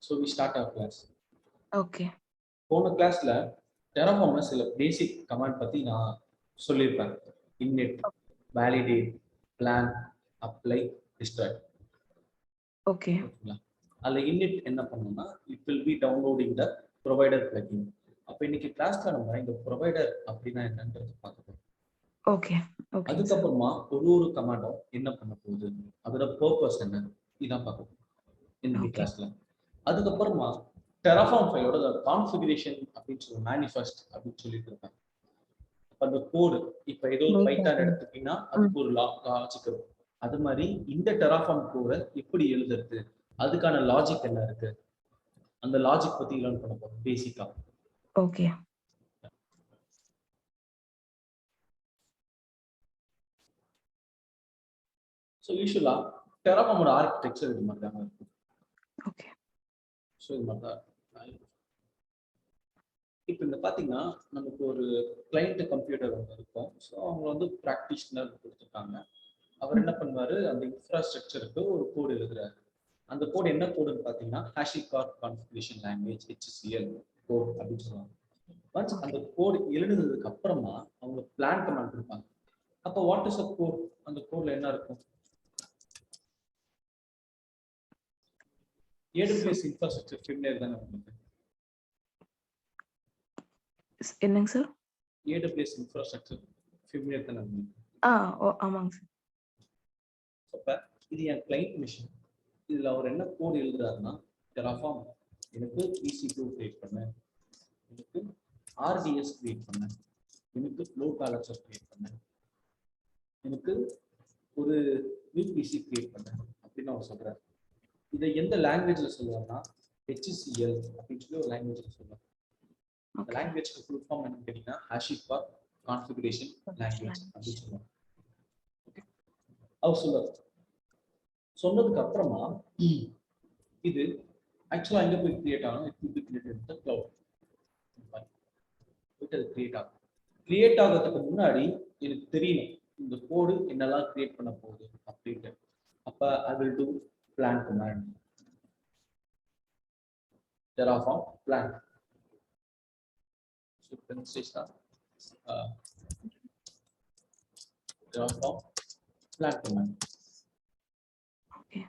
So we start our class. Okay. போன கிளாஸ்ல டெராஃபார்ம்ல சில பேசிக் கமாண்ட் பத்தி நான் சொல்லியிருப்பேன். init, validate, plan, apply, destroy. Okay. அதுல init என்ன பண்ணணும்னா it will be downloading the provider plugin. அப்ப இன்னைக்கு கிளாஸ்ல நம்ம இந்த ப்ரொவைடர் அப்படின்னா என்னன்றது பார்க்கணும். Okay. Okay. அதுக்கப்புறமா ஒரு கமாண்டும் என்ன பண்ண போகுது, அதோட பர்பஸ் என்ன, இதான் பார்க்கணும் இன்னைக்கு கிளாஸ்ல. அதுக்கப்புறமா டெராஃபார்ம் ஃபைலோட கான்ஃபிகரேஷன் அப்படின்னு சொல்லி மேனிஃபெஸ்ட் அப்படின்னு சொல்லிட்டு இருக்காங்க. அந்த கோடு இப்ப ஏதோ பைத்தான் எடுத்துட்டீங்கன்னா அதுக்கு ஒரு லாஜிக் இருக்கும். அது மாதிரி இந்த டெராஃபார்ம் கோடை எப்படி எழுதுறது, அதுக்கான லாஜிக் என்ன இருக்கு, அந்த லாஜிக் பத்தி லேர்ன் பண்ண போறோம் பேசிக்கா. ஓகே. ஸோ யூஸ்வலா டெராஃபார்மோட ஆர்கிடெக்சர் இது மாதிரி தான் இருக்கும். ஓகே. ஸோ இது மாதிரி தான். இப்போ இந்த பார்த்தீங்கன்னா நமக்கு ஒரு கிளைண்ட் கம்ப்யூட்டர் ஒன்று இருக்கும். ஸோ அவங்க வந்து ப்ராக்டிஷனர் கொடுத்துருக்காங்க. அவர் என்ன பண்ணுவாரு, அந்த இன்ஃப்ராஸ்ட்ரக்சருக்கு ஒரு கோடு எழுதுறாரு. அந்த கோடு என்ன கோடுன்னு பார்த்தீங்கன்னா HashiCorp configuration language HCL code அப்படின்னு சொல்லுவாங்க. ஒன்ஸ் அந்த கோடு எழுதுனதுக்கு அப்புறமா அவங்க பிளான் கமாண்ட் கொடுப்பாங்க. அப்போ வாட் இஸ் அ கோட், அந்த கோட்ல என்ன இருக்கும், AWS இன்ஃப்ராஸ்ட்ரக்சர் ஃபெமிலியர் தானே உங்களுக்கு? என்னங்க சார்? AWS இன்ஃப்ராஸ்ட்ரக்சர் ஃபெமிலியர் தானே உங்களுக்கு? ஆமாங்க சார். அப்ப இது என் கிளைண்ட் மிஷின். இதுல அவர் என்ன கோட் எழுதுறாருன்னா, டெராஃபார்ம் எனக்கு EC2 கிரியேட் பண்ண, எனக்கு RDS கிரியேட் பண்ண, எனக்கு லோட் பேலன்சர் கிரியேட் பண்ண, எனக்கு ஒரு VPC கிரியேட் பண்ண அப்படின்னு அவர் சொல்றாரு. இதை எந்த லாங்குவேஜ்ல சொல்லுவாருன்னா HCL அப்படின்னு சொல்லி ஒரு லாங்குவேஜ்ல சொல்லுவாங்க. அந்த லாங்குவேஜ்க்கு ஃபுல் ஃபார்ம் என்னன்னு கேட்டீங்கன்னா HashiCorp கான்ஃபிகரேஷன் லாங்குவேஜ் அப்படின்னு சொல்லுவாங்க. ஓகே, அவர் சொல்றாரு. சொன்னதுக்கு அப்புறமா இது ஆக்சுவலா எங்க போய் கிரியேட் ஆகும், it will be created in the cloud. இது கிரியேட் ஆகும். கிரியேட் ஆகிறதுக்கு முன்னாடி எனக்கு தெரியணும் இந்த கோடு என்னெல்லாம் கிரியேட் பண்ண போகுது அப்படின்ட்டு. அப்ப I will do plan command, terraform plan. So you can say terraform plan command. Okay.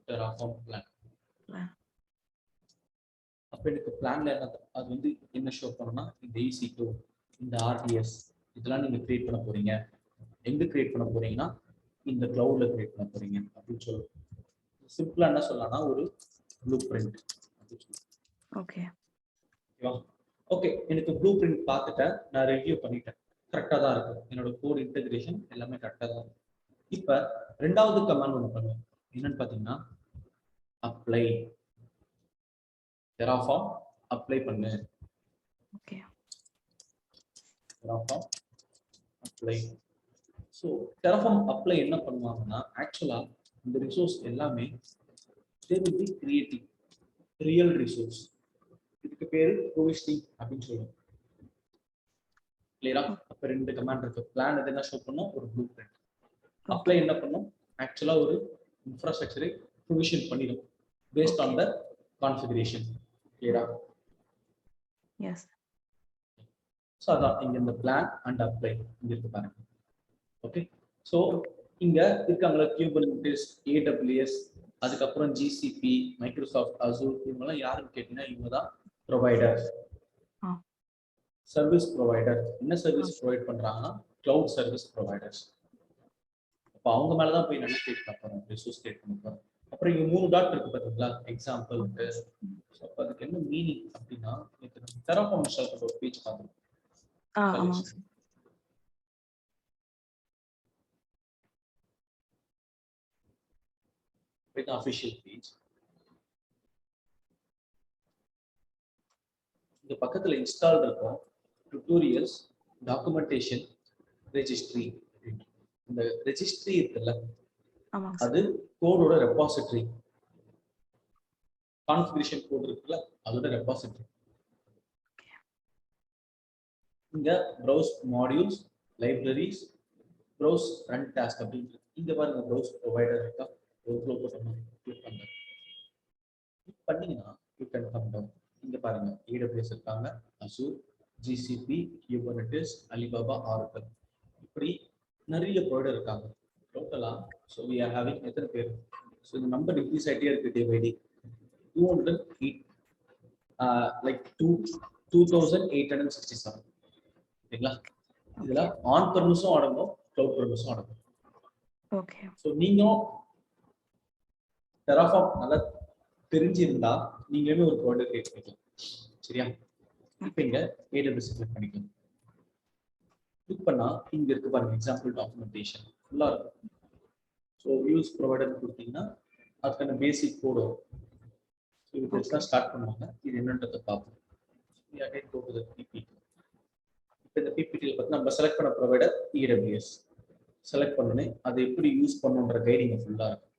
Terraform plan. அப்ப எனக்கு பிளான்ல என்ன, அது வந்து என்ன ஷோ பண்ணணும்னா இந்த EC2, இந்த RDS இதெல்லாம் நீங்க கிரியேட் பண்ண போறீங்க. எங்க கிரியேட் பண்ண போறீங்கன்னா இந்த கிளவுட்ல கிரியேட் பண்ண போறீங்க அப்படின்னு சொல்லுவோம். சிம்பிளா என்ன சொல்லலாம்னா ஒரு ப்ளூ பிரிண்ட் அப்படின்னு சொல்லுவோம். ஓகே. ஓகேவா? ஓகே, எனக்கு ப்ளூ பிரிண்ட் பார்த்துட்டேன், நான் ரிவ்யூ பண்ணிட்டேன், கரெக்டா தான் இருக்கு, என்னோட கோட் இன்டெகிரேஷன் எல்லாமே கரெக்டா தான் இருக்கு. இப்ப ரெண்டாவது கமாண்ட் ஒன்று பண்ணுவேன். என்னன்னு பாத்தீங்கன்னா அப்ளை, டெராஃபார்ம் அப்ளை பண்ணு. Okay. Terraform apply. So terraform apply என்ன பண்ணுவாங்கன்னா, ஆக்சுவலா இந்த ரிசோர்ஸ் எல்லாமே they will be creating real resource. இதுக்கு பேரு ப்ரொவிஷனிங் அப்படின்னு சொல்லுவோம். கிளியரா? அப்ப ரெண்டு கமாண்ட் இருக்கு. பிளான் எது என்ன ஷோ பண்ணும், ஒரு ப்ளூ பிரிண்ட். அப்ளை என்ன பண்ணும், ஆக்சுவலா ஒரு இன்ஃப்ராஸ்ட்ரக்சரை ப்ரொவிஷன் பண்ணிடும் பேஸ்ட் ஆன் த கான்ஃபிகரேஷன். கிளியரா? எஸ். ஸோ அதான் இங்க இந்த பிளான் அண்ட் அப்ளை இங்க இருக்கு பாருங்க. ஓகே, ஸோ இங்க இருக்காங்களா Kubernetes, AWS, அதுக்கப்புறம் GCP, மைக்ரோசாஃப்ட் அசூர், இவங்கெல்லாம் யாருன்னு கேட்டீங்கன்னா இவங்க தான் ப்ரொவைடர், சர்வீஸ் ப்ரொவைடர். என்ன சர்வீஸ் ப்ரொவைட் பண்றாங்கன்னா கிளவுட் சர்வீஸ் ப்ரொவைடர்ஸ். அப்போ அவங்க மேலதான் போய் நம்ம கிரியேட் பண்ண போறோம், ரிசோர்ஸ் கிரியேட் பண்ண போறோம். அப்புறம் இங்க 3 டாட் இருக்கு பாத்தீங்களா, எக்ஸாம்பிளுக்கு. ஸோ அப்போ அதுக்கு என்ன மீனிங் அப்படின்னா, டெராஃபார்ம் ஷெல்ஃப் ஒரு பேஜ் பார்த்துருக்கோம். with the official page. இந்த பக்கத்துல இன்ஸ்டால் இருக்கும் tutorials, documentation, registry. இந்த registry இருக்குல்ல, அது கோடோட ரெபாசிட்டரி. கான்ஃபிகரேஷன் கோட் இருக்குல்ல, அதோட ரெபாசிட்டரி. இங்க browse modules, libraries, browse run task அப்படின்னு இங்க பாருங்க, browse provider இருக்கா, ஒரு ஃப்ளோ போட்டோம், கிளிக் பண்ணுங்க. பண்ணீங்கன்னா யூ கேன் கம் டவுன். இங்க பாருங்க AWS இருக்காங்க, Azure, GCP, Kubernetes, Alibaba, Oracle, இப்படி நிறைய ப்ரொவைடர் இருக்காங்க டோட்டலா. ஸோ வி ஆர் ஹேவிங் எத்தனை பேர்? ஸோ இந்த நம்பர் இன்க்ரீஸ் ஆகிட்டே இருக்கு டே பை டே. 208 லைக் 2867. சரிங்களா? இதுல ஆன் பர்மிஸும் அடங்கும், கிளவுட் பர்மிஸும் அடங்கும். ஓகே. ஸோ நீங்களும் டெராஃபார்ம் நல்லா தெரிஞ்சிருந்தா நீங்களுமே ஒரு ப்ராடக்ட் கிரியேட் பண்ணிக்கலாம். சரியா? இப்போ இங்க AWS கிளிக் பண்ணிக்கலாம். கிளிக் பண்ணா இங்க இருக்கு பாருங்க எக்ஸாம்பிள் டாக்குமெண்டேஷன் ஃபுல்லா இருக்கும். ஸோ யூஸ் ப்ரொவைடர் கொடுத்தீங்கன்னா அதுக்கான பேசிக் கோடு வரும். ஸோ இது ஸ்டார்ட் பண்ணுவாங்க. இது என்னன்றதை பார்ப்போம். இப்போ இந்த PPT பார்த்து நம்ம செலக்ட் பண்ண ப்ரொவைடர் AWS செலக்ட் பண்ணனே அதை எப்படி யூஸ் பண்ணுன்ற கைடிங் ஃபுல்லா இருக்கும்.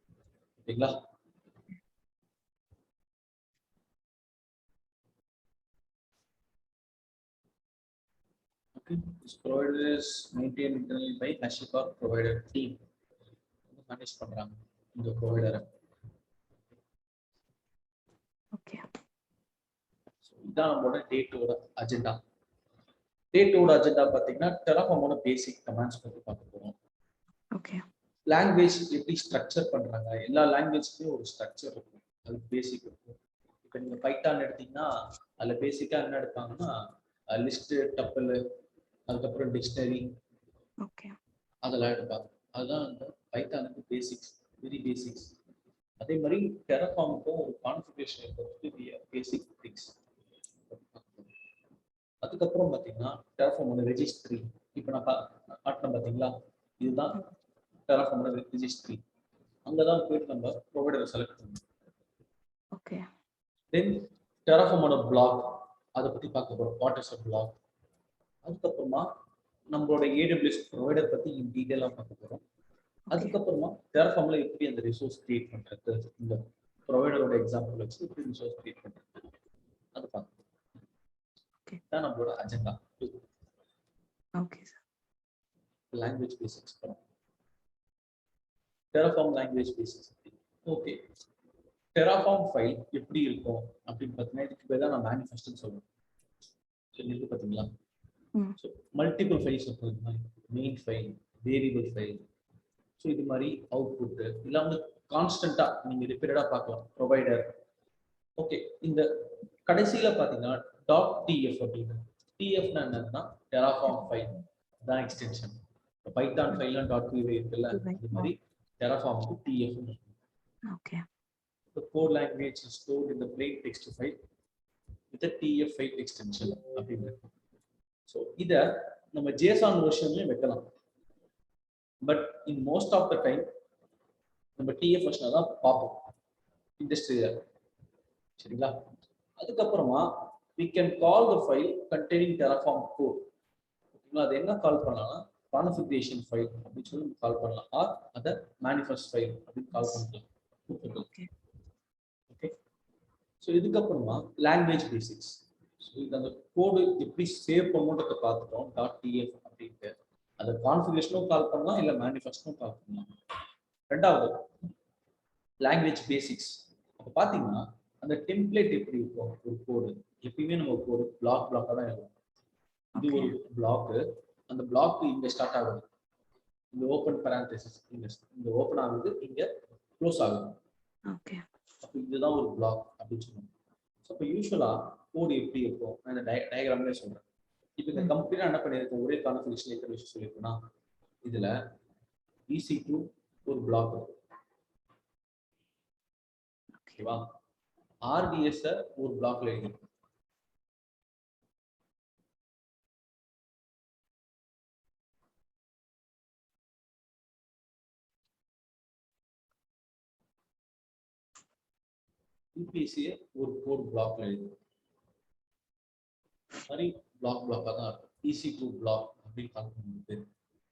ஓகேங்களா? This provider is maintained internally by HashiCorp provider team. Manage பண்றாங்க இந்த ப்ரொவைடரை. ஓகே. ஸோ இதான் நம்மளோட டேட்டோட அஜெண்டா. டேட்டோட அஜெண்டா பார்த்தீங்கன்னா டெராஃபார்மோட பேசிக் கமாண்ட்ஸ் பற்றி பார்க்க போறோம். ஓகே. லாங்குவேஜ் எப்படி ஸ்ட்ரக்சர் பண்றாங்க, எல்லா லாங்குவேஜ்லயும் ஒரு ஸ்ட்ரக்சர் இருக்கும், அது பேசிக் இருக்கும். இப்போ நீங்க பைத்தான் எடுத்தீங்கன்னா அதுல பேசிக்கா என்ன எடுப்பாங்கன்னா லிஸ்ட், டப்பிள், அதுக்கப்புறம் டிக்ஷனரி, ஓகே. அதெல்லாம் எடுப்பாங்க. அதுதான் அந்த பைத்தானுக்கு பேசிக்ஸ், வெரி பேசிக்ஸ். அதே மாதிரி டெராஃபார்முக்கும் ஒரு கான்ஃபிகரேஷன் இருக்கிறது பேசிக் திங்ஸ். அதுக்கப்புறம் பார்த்தீங்கன்னா டெராஃபார்மோட ரெஜிஸ்ட்ரி. இப்போ நான் காட்டினேன் பார்த்தீங்களா, இதுதான் டெராஃபார்மோட ரெஜிஸ்ட்ரி. அங்கதான் போயிட்டு நம்ம ப்ரொவைடரை செலக்ட் பண்ணணும். ஓகே. தென் டெராஃபார்மோட பிளாக், அதை பத்தி பார்க்க போறோம். What is a block. அதுக்கப்புறமா நம்மளோட AWS ப்ரொவைடர் பத்தி டீட்டெயிலாக பார்க்க போறோம். அதுக்கப்புறமா டெராஃபார்ம்ல எப்படி அந்த ரிசோர்ஸ் கிரியேட் பண்றது, இந்த ப்ரொவைடரோட எக்ஸாம்பிள் வச்சு எப்படி ரிசோர்ஸ் கிரியேட் பண்றது அது பார்க்கணும். தான் நம்மளோட agenda. Okay sir. Language basics போறோம். Terraform language basics. Okay. Terraform file எப்படி இருக்கும் அப்படின்னு பார்த்தீங்கன்னா இதுக்கு பேர் தான் நான் மேனிஃபெஸ்ட்னு சொல்லுவேன். சரி, இது பார்த்தீங்களா? ஸோ மல்டிபிள் ஃபைல்ஸ் இருக்கும். Main file, variable file, so இது மாதிரி அவுட்புட் இதெல்லாம் வந்து கான்ஸ்டன்டா நீங்க ரிப்பீட்டடா பார்க்கலாம். ப்ரொவைடர். ஓகே. இந்த கடைசியில பாத்தீங்கன்னா .tf அப்படின்னு. TFனா என்னன்னா டெராஃபார்ம் ஃபைல் தான் எக்ஸ்டென்ஷன். பைத்தான் ஃபைல்ல .py இருக்குல்ல, அது மாதிரி டெராஃபார்முக்கு TF. Okay. The core language is stored in the plain text file with a TF file extension அப்படின்னு. ஸோ இதை நம்ம JSON வெர்ஷன்லயும் வைக்கலாம். But in most of the time நம்ம TF வெர்ஷனை தான் பார்ப்போம் இண்டஸ்ட்ரியில. சரிங்களா? அதுக்கப்புறமா we can call the file containing Terraform code. ஓகேங்களா? அது என்ன கால் பண்ணலாம்னா கான்ஃபிகரேஷன் ஃபைல் அப்படின்னு சொல்லி கால் பண்ணலாம், ஆர் அதை மேனிஃபெஸ்ட் ஃபைல் அப்படின்னு கால் பண்ணலாம். ஓகே. ஸோ இதுக்கப்புறமா லாங்குவேஜ் பேசிக்ஸ். ஸோ இது அந்த கோடு எப்படி சேவ் பண்ணுன்றதை பார்த்துட்டோம். .tf அப்படின்ட்டு அதை கான்ஃபிகரேஷனும் கால் பண்ணலாம், இல்லை மேனிஃபெஸ்டும் கால் பண்ணலாம். ரெண்டாவது லாங்குவேஜ் பேசிக்ஸ். அப்போ பார்த்தீங்கன்னா அந்த டெம்ப்ளேட் எப்படி இருக்கும் ஒரு கோடு, எப்பயுமே நம்ம கோடு பிளாக்காக தான் இருக்கும். இது ஒரு பிளாக்கு, அந்த பிளாக் இங்க ஸ்டார்ட் ஆகுது, இந்த ஓப்பன் பேரந்தசிஸ் இங்க ஓப்பன் ஆகுது, இங்க க்ளோஸ் ஆகுது. ஓகே. அப்போ இதுதான் ஒரு பிளாக் அப்படின்னு சொல்லுவாங்க. ஸோ அப்போ யூஸ்வலா கோடு எப்படி இருக்கும் நான் இந்த டயக்ராம்லேயே சொல்றேன். இப்போ இந்த கம்ப்ளீட்டா என்ன பண்ணியிருக்கோம், ஒரே கான்ஃபிகரேஷன் எத்தனை விஷயம் சொல்லியிருக்கோம்னா இதுல EC2 ஒரு பிளாக் இருக்கும். ஓகேவா? RDS ஒரு பிளாக்ல எழுதிருக்கும். UPC ஒரு கோட் பிளாக்ல எழுதிருக்கும். மாதிரி பிளாக்காக தான் இருக்கும். EC2 பிளாக் அப்படின்னு கால் பண்ணுறது.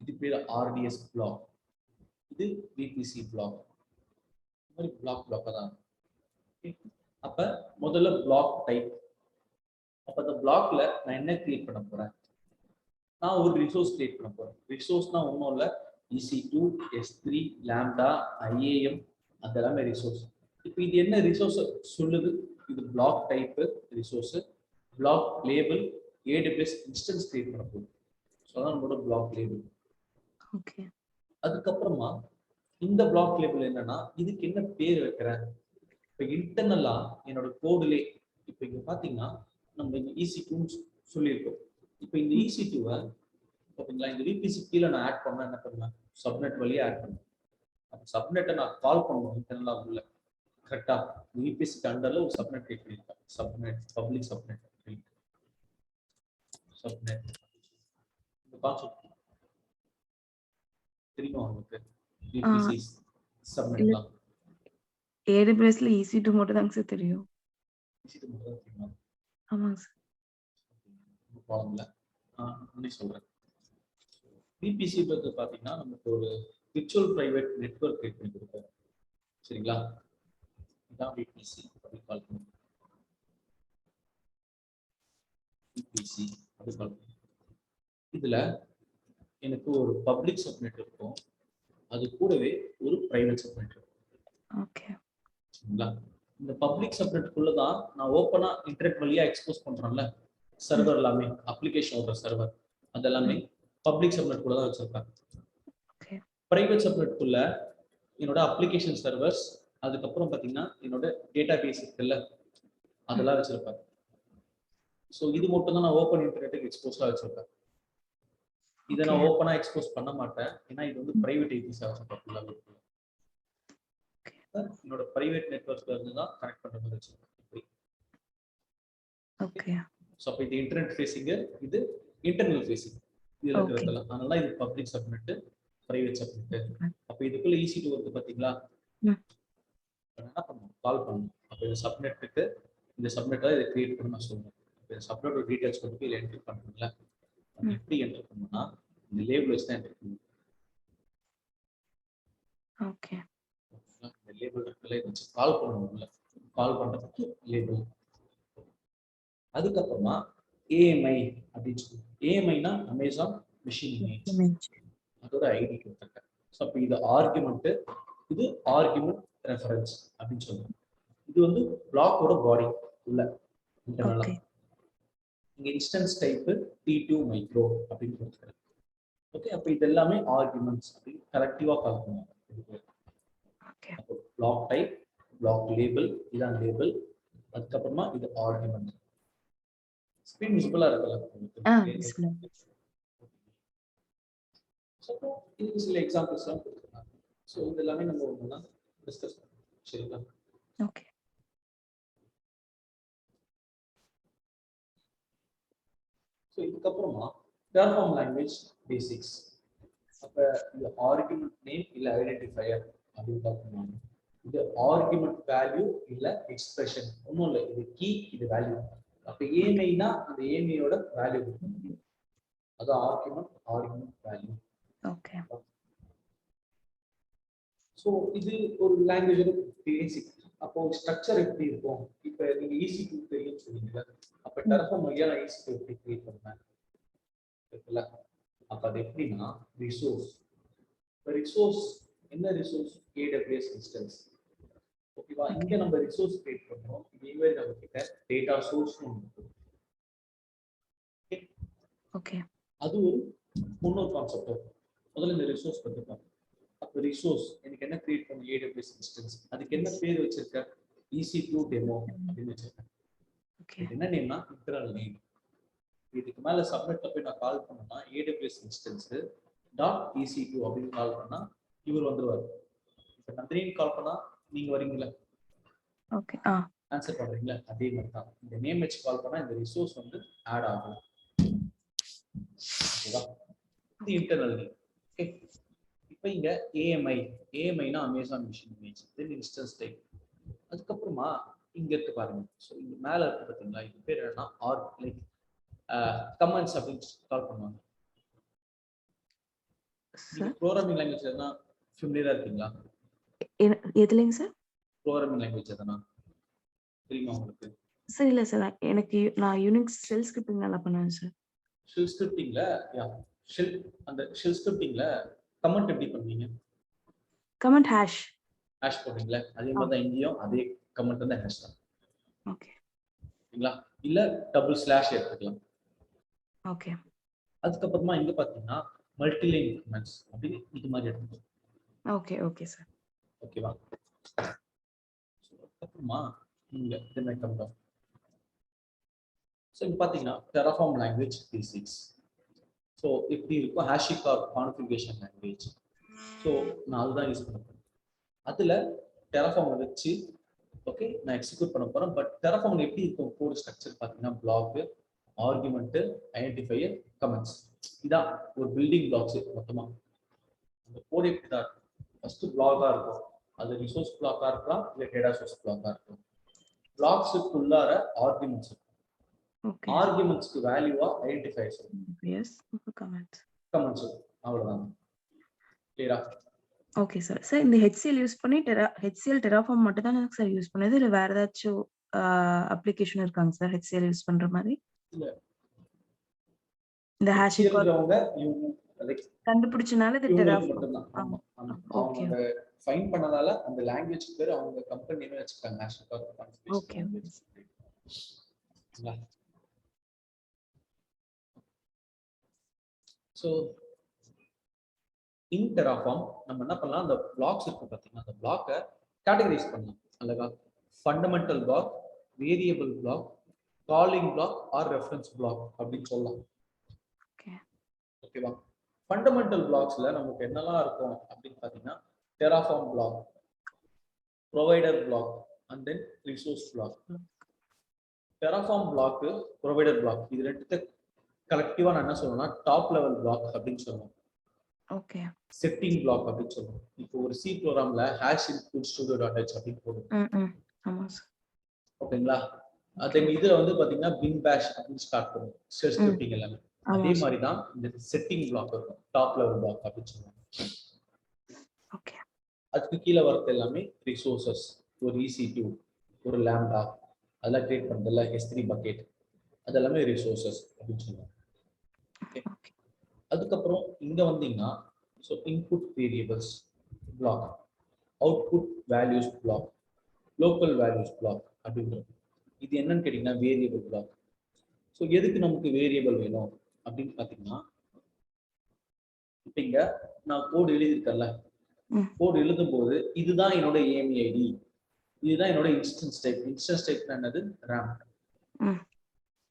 இது பேர் RDS பிளாக், இது VPC பிளாக். இந்த மாதிரி பிளாக்காக தான் இருக்கும். அப்ப முதல்ல பிளாக் டைப். அப்ப அந்த பிளாக்ல நான் என்ன கிரியேட் பண்ண போறேன், நான் ஒரு ரிசோர்ஸ் கிரியேட் பண்ண போறேன். ரிசோர்ஸ்னா ஒன்றும் இல்லை, EC2, S3, Lambda, IAM, அதெல்லாமே ரிசோர்ஸ். இப்போ இது என்ன ரிசோர்ஸ் சொல்லுது? இது block type resource, block label, AWS instance create பண்ண போகுது. ஸோ அதான் நம்மளோட பிளாக் லேபிள். ஓகே. அதுக்கப்புறமா இந்த பிளாக் லேபிள் என்னன்னா, இதுக்கு என்ன பேர் வைக்கிறேன்? இப்போ இன்டர்னலா என்னோட கோடுலே இப்போ இங்க பாத்தீங்கன்னா நம்ம இங்க EC2 சொல்லியிருக்கோம். இப்போ இந்த EC2வை ஓகேங்களா, இந்த VPC கீழே நான் ஆட் பண்ணா என்ன பண்ணுவேன்? சப்நெட் வழியா ஆட் பண்ணுவேன். அப்போ சப்நெட்டை நான் கால் பண்ணுவேன் இன்டர்னலா உள்ள. கரெக்டா? VPC அண்டர்ல ஒரு சப்நெட் கிரியேட் பண்ணிருக்கேன். சப்நெட் பப்ளிக் சப்நெட் சப்நெட் இந்த கான்செப்ட் தெரியுமா உங்களுக்கு? VPC சப்நெட்லாம் AWSல EC2 மட்டும் தாங்க சார் தெரியும். EC2 மட்டும் தான் தெரியுமா? ஆமாங்க சார். ப்ராப்ளம்ல முன்னாடி சொல்றேன். VPC பத்தி பாத்தீங்கன்னா நமக்கு ஒரு விர்ச்சுவல் பிரைவேட் நெட்வொர்க் கிரியேட் பண்ணி கொடுப்பாரு. சரிங்களா? இதான் VPC அப்படி கால் பண்ணுவோம். VPC அப்படி கால் பண்ணுவோம். இதுல எனக்கு ஒரு பப்ளிக் சப்நெட் இருக்கும், அது கூடவே ஒரு பிரைவேட் சப்நெட் இருக்கும். ஓகே. சரிங்களா? இந்த பப்ளிக் சப்நெட்டுக்குள்ள தான் நான் ஓப்பனா இன்டர்நெட் வழியா எக்ஸ்போஸ் பண்றேன்ல சர்வர் எல்லாமே, அப்ளிகேஷன் ஓடுற சர்வர் அதெல்லாமே பப்ளிக் சப்நெட்டுக்குள்ள தான் வச்சிருப்பேன். ஓகே. பிரைவேட் சப்நெட்டுக்குள்ள என்னோட அப்ளிகேஷன் சர்வர்ஸ், அதுக்கப்புறம் பாத்தீங்கன்னா என்னோட டேட்டா பேஸ் இருக்குல்ல அதெல்லாம் வச்சிருப்பேன். ஸோ இது மட்டும் தான் நான் ஓப்பன் இன்டர்நெட்டுக்கு எக்ஸ்போஸா வச்சிருப்பேன். இதை நான் ஓப்பனா எக்ஸ்போஸ் பண்ண மாட்டேன், ஏன்னா இது வந்து பிரைவேட் ஐபிஸா வச்சிருப்பேன். என்னோட பிரைவேட் நெட்வொர்க்ல இருந்து தான் கனெக்ட் பண்ற மாதிரி வச்சிருக்கேன். ஓகே. ஸோ அப்போ இது இன்டர்நெட் ஃபேஸிங், இது இன்டர்னல் ஃபேஸிங். இதுல இருக்கிறதுல அதனால இது பப்ளிக் சப்நெட், பிரைவேட் சப்நெட். அப்போ இதுக்குள்ள EC2 வருது பாத்தீங்களா? என்ன பண்ணுவோம்? கால் பண்ணுவோம். அப்போ இந்த சப்நெட்டுக்கு இந்த சப்நெட்டை இதை கிரியேட் பண்ண நான் சொல்லுவேன். இந்த சப்நெட்டோட டீடைல்ஸ் கொண்டு போய் என்ட்ரி பண்ணுறீங்களா? எப்படி என்ட்ரி பண்ணணும்னா இந்த லேபிள் வச்சு தான் என்ட்ரி பண்ணுவோம். ஓகே. இந்த லேபிள் இருக்குல்ல, இதை வச்சு கால் பண்ணுவோம்ல, கால் பண்றதுக்கு லேபிள். அதுக்கப்புறமா AMI அப்படின்னு சொல்லுவோம். AMIனா அமேசான் மெஷின் இமேஜ், அதோட ஐடி கொடுத்துருக்கேன். ஸோ அப்போ இது ஆர்குமெண்ட், இது ஆர்குமெண்ட் ரெஃபரன்ஸ் அப்படின்னு சொல்லுவோம். இது வந்து பிளாக்கோட பாடி உள்ள இன்டர்னலா. இங்க இன்ஸ்டன்ஸ் டைப் T2 மைக்ரோ அப்படின்னு கொடுத்துருக்கேன். ஓகே, அப்போ இது எல்லாமே ஆர்குமெண்ட்ஸ் அப்படின்னு கலெக்டிவா கால் பண்ணுவாங்க. அப்போ பிளாக் டைப், பிளாக் லேபிள், இதான் லேபிள். அதுக்கப்புறமா இது ஆர்குமெண்ட். ஸ்கிரீன் விசிபிளா இருக்குல்ல? ஸோ இதுக்கு சில எக்ஸாம்பிள்ஸ்லாம் கொடுத்துருக்காங்க. ஸோ இது எல்லாமே நம்ம ஒன்றா டிஸ்கஸ் பண்ணுவோம். சரிங்களா? ஓகே. ஸோ இதுக்கப்புறமா டெர்ஃபார்ம் லாங்குவேஜ் பேசிக்ஸ். அப்போ இது ஆர்குமெண்ட் நேம் இல்லை ஐடென்டிஃபையர் அப்படின்னு பார்க்கணும். இது ஆர்குமெண்ட் வேல்யூ இல்லை எக்ஸ்பிரஷன், ஒன்றும் இல்லை, இது கீ, இது வேல்யூ. அப்போ ஏமைனா அந்த ஏமையோட வேல்யூ கொடுக்கணும். அது ஆர்குமெண்ட் வேல்யூ. ஓகே. ஸோ இது ஒரு லாங்குவேஜோட பேசிக். அப்போ ஸ்ட்ரக்சர் எப்படி இருக்கும்? இப்போ நீங்க EC2 தெரியும் சொன்னீங்க, அப்போ டெர்ஃபார்ம் வழியா நான் EC2 எப்படி கிரியேட் பண்ணேன் இருக்குல்ல? அப்போ அது எப்படின்னா ரிசோர்ஸ். ரிசோர்ஸ் என்ன ரிசோர்ஸ்? AWS instance. ஓகேவா? இங்க நம்ம ரிசோர்ஸ் கிரியேட் பண்றோம். இங்கே நம்ம கிட்ட டேட்டா சோர்ஸ் ஒன்று. ஓகே. அது ஒரு முன்னோர் கான்செப்ட். முதல்ல இந்த ரிசோர்ஸ் பத்தி பார்ப்போம். அப்போ ரிசோர்ஸ் எனக்கு என்ன கிரியேட் பண்ண AWS இன்ஸ்டன்ஸ், அதுக்கு என்ன பேர் வச்சிருக்கேன்? EC2 டெமோ அப்படின்னு வச்சிருக்கேன். என்ன நேம்னா இன்டர்னல் நேம். இதுக்கு மேல சப்நெட்ல போய் நான் கால் பண்ணா AWS இன்ஸ்டன்ஸ் .EC2 அப்படின்னு கால் பண்ணா இவர் வந்துருவாரு. இப்போ நந்தினின்னு கால் பண்ணா நீங்க வரீங்களா? ஓகே. ஆன்சர் பண்றீங்களா? அதே மாதிரி தான் இந்த நேம் வச்சு கால் பண்ணா இந்த ரிசோர்ஸ் வந்து ஆட் ஆகும். ஓகேவா? இது இன்டர்னல் நேம். ஓகே. இப்போ இங்க AMIனா அமேசான் மெஷின் இமேஜ், தென் இன்ஸ்டன்ஸ் டைப். அதுக்கப்புறமா இங்க இருக்கு பாருங்க. ஸோ இங்க மேல இருக்கு பாத்தீங்களா, இது பேர் என்னன்னா லைக் கமெண்ட்ஸ் அப்படின்னு கால் பண்ணுவாங்க. நீங்க ப்ரோகிராமிங் லாங்குவேஜ் எதனா ஃபெமிலியரா இருக்கீங்களா? எதுலங்க சார்? ப்ரோகிராமிங் லாங்குவேஜ் எதனா தெரியுமா உங்களுக்கு? சார் இல்ல சார், எனக்கு நான் யூனிக்ஸ் ஷெல் ஸ்கிரிப்டிங் நல்லா பண்ணுவேன் சார். ஷெல் ஸ்கிரிப்டிங்ல அந்த ஷெல் ஸ்கிரிப்டிங்ல கமெண்ட் எப்படி பண்ணுவீங்க? கமெண்ட் ஹேஷ் ஹேஷ் போடுறீங்களா அதே மாதிரி தான் இங்கேயும் அதே கமெண்ட் தான் ஹேஷ் தான். ஓகே சரிங்களா? இல்ல டபுள் ஸ்லாஷ் எடுத்துக்கலாம். ஓகே அதுக்கப்புறமா இங்க பாத்தீங்கன்னா மல்டிலைன் கமெண்ட்ஸ் அப்படின்னு இது மாதிரி எடுத்துக்கலாம். Okay okay sir. ஓகேவா? அப்புறமா இங்க இது கம் டவுன். ஸோ இங்க பாத்தீங்கன்னா Terraform language v6. ஸோ இப்படி இருக்கும் HashiCorp கான்ஃபிகரேஷன் லாங்குவேஜ். ஸோ நான் அதுதான் யூஸ் பண்ண போறேன். அதுல Terraform வச்சு ஓகே நான் எக்ஸிக்யூட் பண்ண போறேன். பட் Terraform எப்படி இருக்கும் கோட் ஸ்ட்ரக்சர் பாத்தீங்கன்னா பிளாக், ஆர்குமெண்ட், ஐடென்டிஃபையர், கமெண்ட்ஸ். இதான் ஒரு பில்டிங் பிளாக்ஸ் மொத்தமா. அந்த கோட் எப்படி தான் இருக்கும்? ஃபர்ஸ்ட் பிளாகா இருக்கும். அது ரிசோர்ஸ் பிளாக்கா இருக்கலாம் இல்ல டேட்டா சோர்ஸ் பிளாக்கா இருக்கும். பிளாக்ஸுக்குள்ளார ஆர்குமெண்ட்ஸ் இருக்கும். ஓகே ஆர்குமெண்ட்ஸ்க்கு வேல்யூவா ஐடென்டிஃபையர்ஸ் இருக்கும். எஸ் கமெண்ட்ஸ் கமெண்ட்ஸ் இருக்கும். அவ்வளவுதான். கிளியரா? Okay sir. சார் இந்த HCL யூஸ் பண்ணி HCL Terraform மட்டும் தான் சார் யூஸ் பண்ணுது இல்ல வேற ஏதாச்சும் அப்ளிகேஷன் இருக்காங்க சார் HCL யூஸ் பண்ற மாதிரி? இல்ல இந்த HashiCorp HCLன்றவங்க கண்டுபிடிச்சனால இது இவங்களுக்கு Terraform. மட்டும்தான். ஆமா ஆமா. ஓகே அவங்க ஃபைன் பண்ணதால அந்த லாங்குவேஜ் பேர் அவங்க கம்பெனி நேமே வச்சுட்டாங்க HashiCorp configuration okay language. So in Terraform நம்ம என்ன பண்ணலாம், அந்த பிளாக்ஸ் இருக்கு பார்த்தீங்கன்னா அந்த பிளாக்கை கேட்டகரைஸ் பண்ணலாம். அல்லவா? Fundamental block, variable block, calling block or reference block அப்படின்னு சொல்லலாம். ஓகே ஓகேவா? ஃபண்டமெண்டல் பிளாக்ஸ்ல நமக்கு என்னெல்லாம் இருக்கும் அப்படின்னு பார்த்தீங்கன்னா Terraform block, provider block and then resource block. Terraform block, provider block இது ரெண்டுத்தை கலெக்டிவா நான் என்ன சொல்லணும்னா டாப் லெவல் பிளாக் அப்படின்னு சொல்லுவோம். ஓகே செட்டிங் பிளாக் அப்படின்னு சொல்லுவோம். இப்போ ஒரு சி ப்ரோக்ராம்ல ஹேஷ் இன்புட் studio.h அப்படின்னு போடுவோம். ஆமா சார். ஓகேங்களா? அதே இதுல வந்து பாத்தீங்கன்னா பின் பேஷ் அப்படின்னு ஸ்டார்ட் பண்ணுவோம். ஷெல் ஸ்கிரிப்டிங் எல்லாமே. அதே மாதிரி தான் இந்த செட்டிங் பிளாக் இருக்கும். டாப் லெவல் பிளாக் அப்படின்னு சொல்லுவாங்க. ஓகே அதுக்கு கீழே வரது எல்லாமே ரிசோர்சஸ், ஒரு EC2, ஒரு லாம்டா அதெல்லாம் கிரியேட் பண்றதுல S3 பக்கெட் அதெல்லாமே ரிசோர்சஸ் அப்படின்னு சொல்லுவாங்க. ஓகே அதுக்கப்புறம் இங்க வந்தீங்கன்னா so input variables block, output values block, local values block அப்படின்றது. இது என்னன்னு கேட்டீங்கன்னா வேரியபிள் பிளாக். ஸோ எதுக்கு நமக்கு வேரியபிள் வேணும் அப்படின்னு பார்த்தீங்கன்னா இப்போ இங்க நான் கோடு எழுதியிருக்கேன்ல, கோடு எழுதும் போது இதுதான் என்னோட AMID, இதுதான் என்னோட இன்ஸ்டன்ஸ் டைப். இன்ஸ்டன்ஸ் டைப் என்னது? RAM.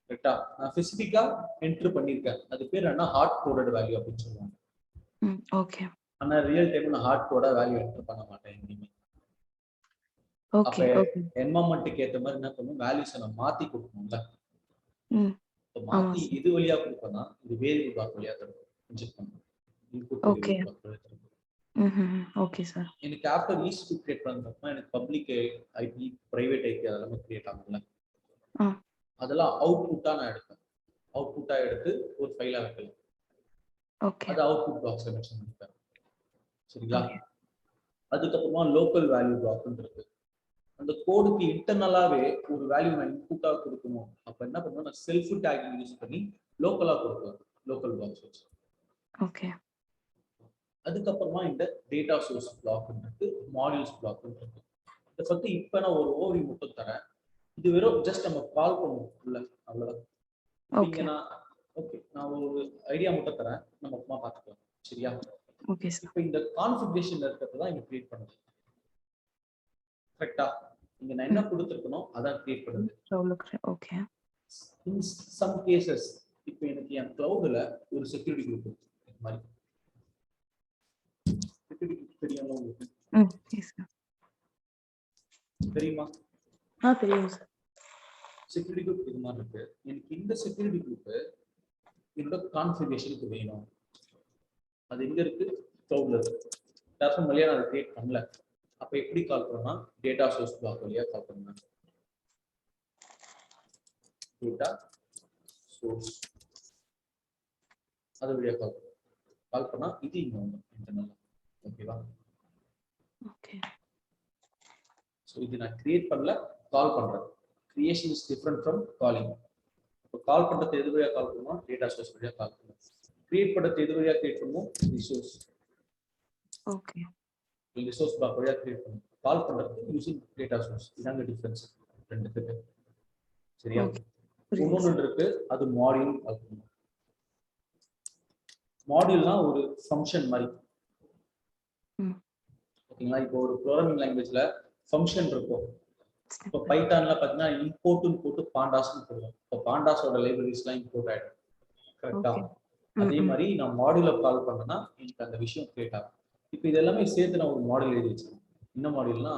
கரெக்டா? நான் ஸ்பெசிஃபிக்கா என்டர் பண்ணிருக்கேன். அது பேர் என்ன? ஹார்ட் கோடட் வேல்யூ அப்படின்னு சொல்லுவாங்க. ஓகே ஆனா ரியல் டைம்ல நான் ஹார்ட் கோடா வேல்யூ என்டர் பண்ண மாட்டேன் எங்கேயுமே. அப்ப என்வரன்மென்ட்க்கு ஏத்த மாதிரி என்ன பண்ணும், வேல்யூஸை நான் மாத்தி கொடுக்கணும்ல. மாத்தி இது வழியா கொடுப்பேன்னா இது வேரியபிள் பிளாக் வழியா தரும். இன்ஜெக்ட் பண்ணும். இன்புட் வேரியபிள் பிளாக் வழியா தரும். Okay sir. எனக்கு ஆஃப்டர் EC2 கிரியேட் பண்ணதுக்கு எனக்கு பப்ளிக் ஐபி, பிரைவேட் ஐபி அதெல்லாம் கிரியேட் ஆகும்ல. அதெல்லாம் அவுட்புட்டா நான் எடுப்பேன். அவுட்புட்டா எடுத்து ஒரு ஃபைலா வைக்கலாம். ஓகே அது அவுட்புட் பாக்ஸ்ல மென்ஷன் பண்ணிப்பேன். சரிங்களா? அதுக்கப்புறமா லோக்கல் வேல்யூ பிளாக்னு இருக்கு. அந்த கோடுக்கு இன்டர்னலாவே ஒரு வேல்யூ நான் இன்புட்டா கொடுக்கணும். அப்ப என்ன பண்ணுவேன், நான் செல்ஃப் டேக்கிங் யூஸ் பண்ணி லோக்கலா கொடுப்பேன். லோக்கல் பாக்ஸ் வச்சு. ஓகே. அதுக்கப்புறமா இந்த டேட்டா சோர்ஸ் பிளாக் இருக்கு, மாடியூல்ஸ் பிளாக் இருக்கு. இதை பத்தி இப்ப நான் ஒரு ஓவர்வியூ மட்டும் தரேன். இது வெறும் ஜஸ்ட் நம்ம கால் பண்ணுவோம் உள்ள, அவ்வளவுதான். ஓகே, நான் ஒரு ஐடியா மட்டும் தரேன், நம்ம அப்புறமா பார்த்துக்கலாம். சரியா? Okay sir. இப்போ இந்த கான்ஃபிகரேஷன்ல இருக்கிறது தான் இங்க கிரியேட் பண்ணுது. கரெக்ட்டா? இங்க நான் என்ன கொடுத்திருக்கணும் அதான் கிரியேட் பண்ணுது. ஓகே. இன் சம் கேसेस இப்போ எனக்கு என் கிளவுட்ல ஒரு செக்யூரிட்டி குரூப் இருக்கு. இந்த மாதிரி செக்யூரிட்டி குரூப் தெரியுமா உங்களுக்கு? Yes sir. தெரியுமா? தெரியும் சார். செக்யூரிட்டி குரூப் இது மாதிரி இருக்கு. எனக்கு இந்த செக்யூரிட்டி குரூப் என்னோட கான்ஃபிகரேஷனுக்கு வேணும். அது எங்க இருக்கு? கிளவுட்ல இருக்கு. Terraform வழியா நான் அதை கிரியேட் பண்ணல. அப்ப எப்படி கால் பண்ணா டேட்டா சோர்ஸ் பிளாக் வழியா கால் பண்ணேன். டேட்டா சோர்ஸ் அது வழியா கால் பண்ணா இது இங்க வந்து இன்டர்னல். ஓகேவா? ஓகே. சோ இது நான் கிரியேட் பண்ணல, கால் பண்றேன். Creation is different from calling. இப்போ கால் பண்றது எது வழியா கால் பண்ணுவோம்? டேட்டா சோர்ஸ் வழியா கால் பண்ணுவோம். கிரியேட் பண்றது எது வழியா கிரியேட் பண்ணுவோம்? ரிசோர்ஸ். ஓகே. ரிசோர்ஸ் பிளாக் வழியா கிரியேட் பண்ணும். கால் பண்றது யூசிங் டேட்டா சோர்ஸ். இதாங்க டிஃபரன்ஸ் ரெண்டுத்துக்கு. சரியா? இன்னொன்று இருக்கு, அது மாடியூல். மாடியூல்னா ஒரு ஃபங்க்ஷன் மாதிரி. ஓகேங்களா? இப்போ ஒரு ப்ரோக்ராமிங் லாங்குவேஜ்ல ஃபங்க்ஷன் இருக்கும். இப்போ பைத்தான்ல பார்த்தீங்கன்னா இம்போர்ட்னு போட்டு பாண்டாஸ்னு போடுவோம். இப்போ பாண்டாஸோட லைப்ரரிஸ்லாம் இம்போர்ட் ஆயிடும். கரெக்டா? அதே மாதிரி நான் மாடியூலை கால் பண்ணேன்னா எனக்கு அந்த விஷயம் கிரியேட் ஆகும். இப்போ இது எல்லாமே சேர்த்து நான் ஒரு மாடியூல் எழுதி வச்சிருக்கேன். என்ன மாடியூல்னா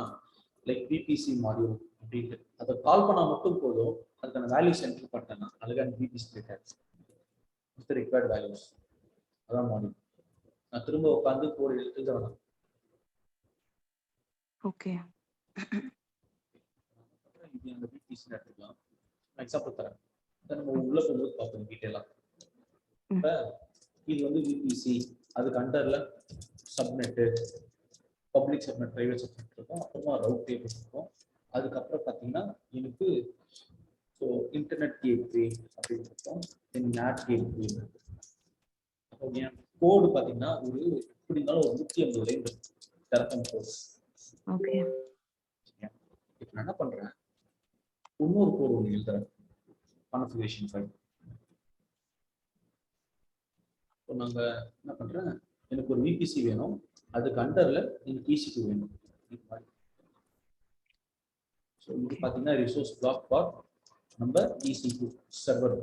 லைக் பிபிசி மாடியூல் அப்படின்ட்டு. அதை கால் பண்ணால் மட்டும் போதும், அதுக்கான வேல்யூஸ் என்டர் பண்ணேன்னா அதுக்கான பிபிசி கிரியேட் ஆகும். Required values. அதான் மாடியூல். நான் திரும்ப உட்காந்து கோட் எழுத வேணாம். ஓகே. இது அந்த பிபிசி எடுத்துக்கலாம். நான் எக்ஸாம்பிள் தரேன். நம்ம உள்ள போகும்போது பார்ப்போம் டீட்டெயிலாக. இப்போ இது வந்து விபிசி, அதுக்கு அண்டரில் subnet, public subnet, private subnet இருக்கும். அப்புறமா ரவுட் டேபிள் இருக்கும். அதுக்கப்புறம் பார்த்தீங்கன்னா எனக்கு ஸோ இன்டர்நெட் கேட்வே அப்படின்னு இருக்கும். தென் நேட் கேட்வே இருக்கும். அப்போ என் கோடு பார்த்தீங்கன்னா ஒரு எப்படி இருந்தாலும் ஒரு 150 லைன் இருக்கும். Terraform code. ஓகே. இப்போ நான் என்ன பண்ணுறேன், இன்னொரு கோடு ஒன்று எழுதுறேன், கான்ஃபிகரேஷன் ஃபைல். இப்போ நாங்கள் என்ன பண்ணுறேன், எனக்கு ஒரு விபிசி வேணும், அதுக்கு அண்டரில் எனக்கு EC2 வேணும். இது மாதிரி. ஸோ இது பார்த்தீங்கன்னா ரிசோர்ஸ் பிளாக் ஃபார் நம்ம EC2 சர்வர்.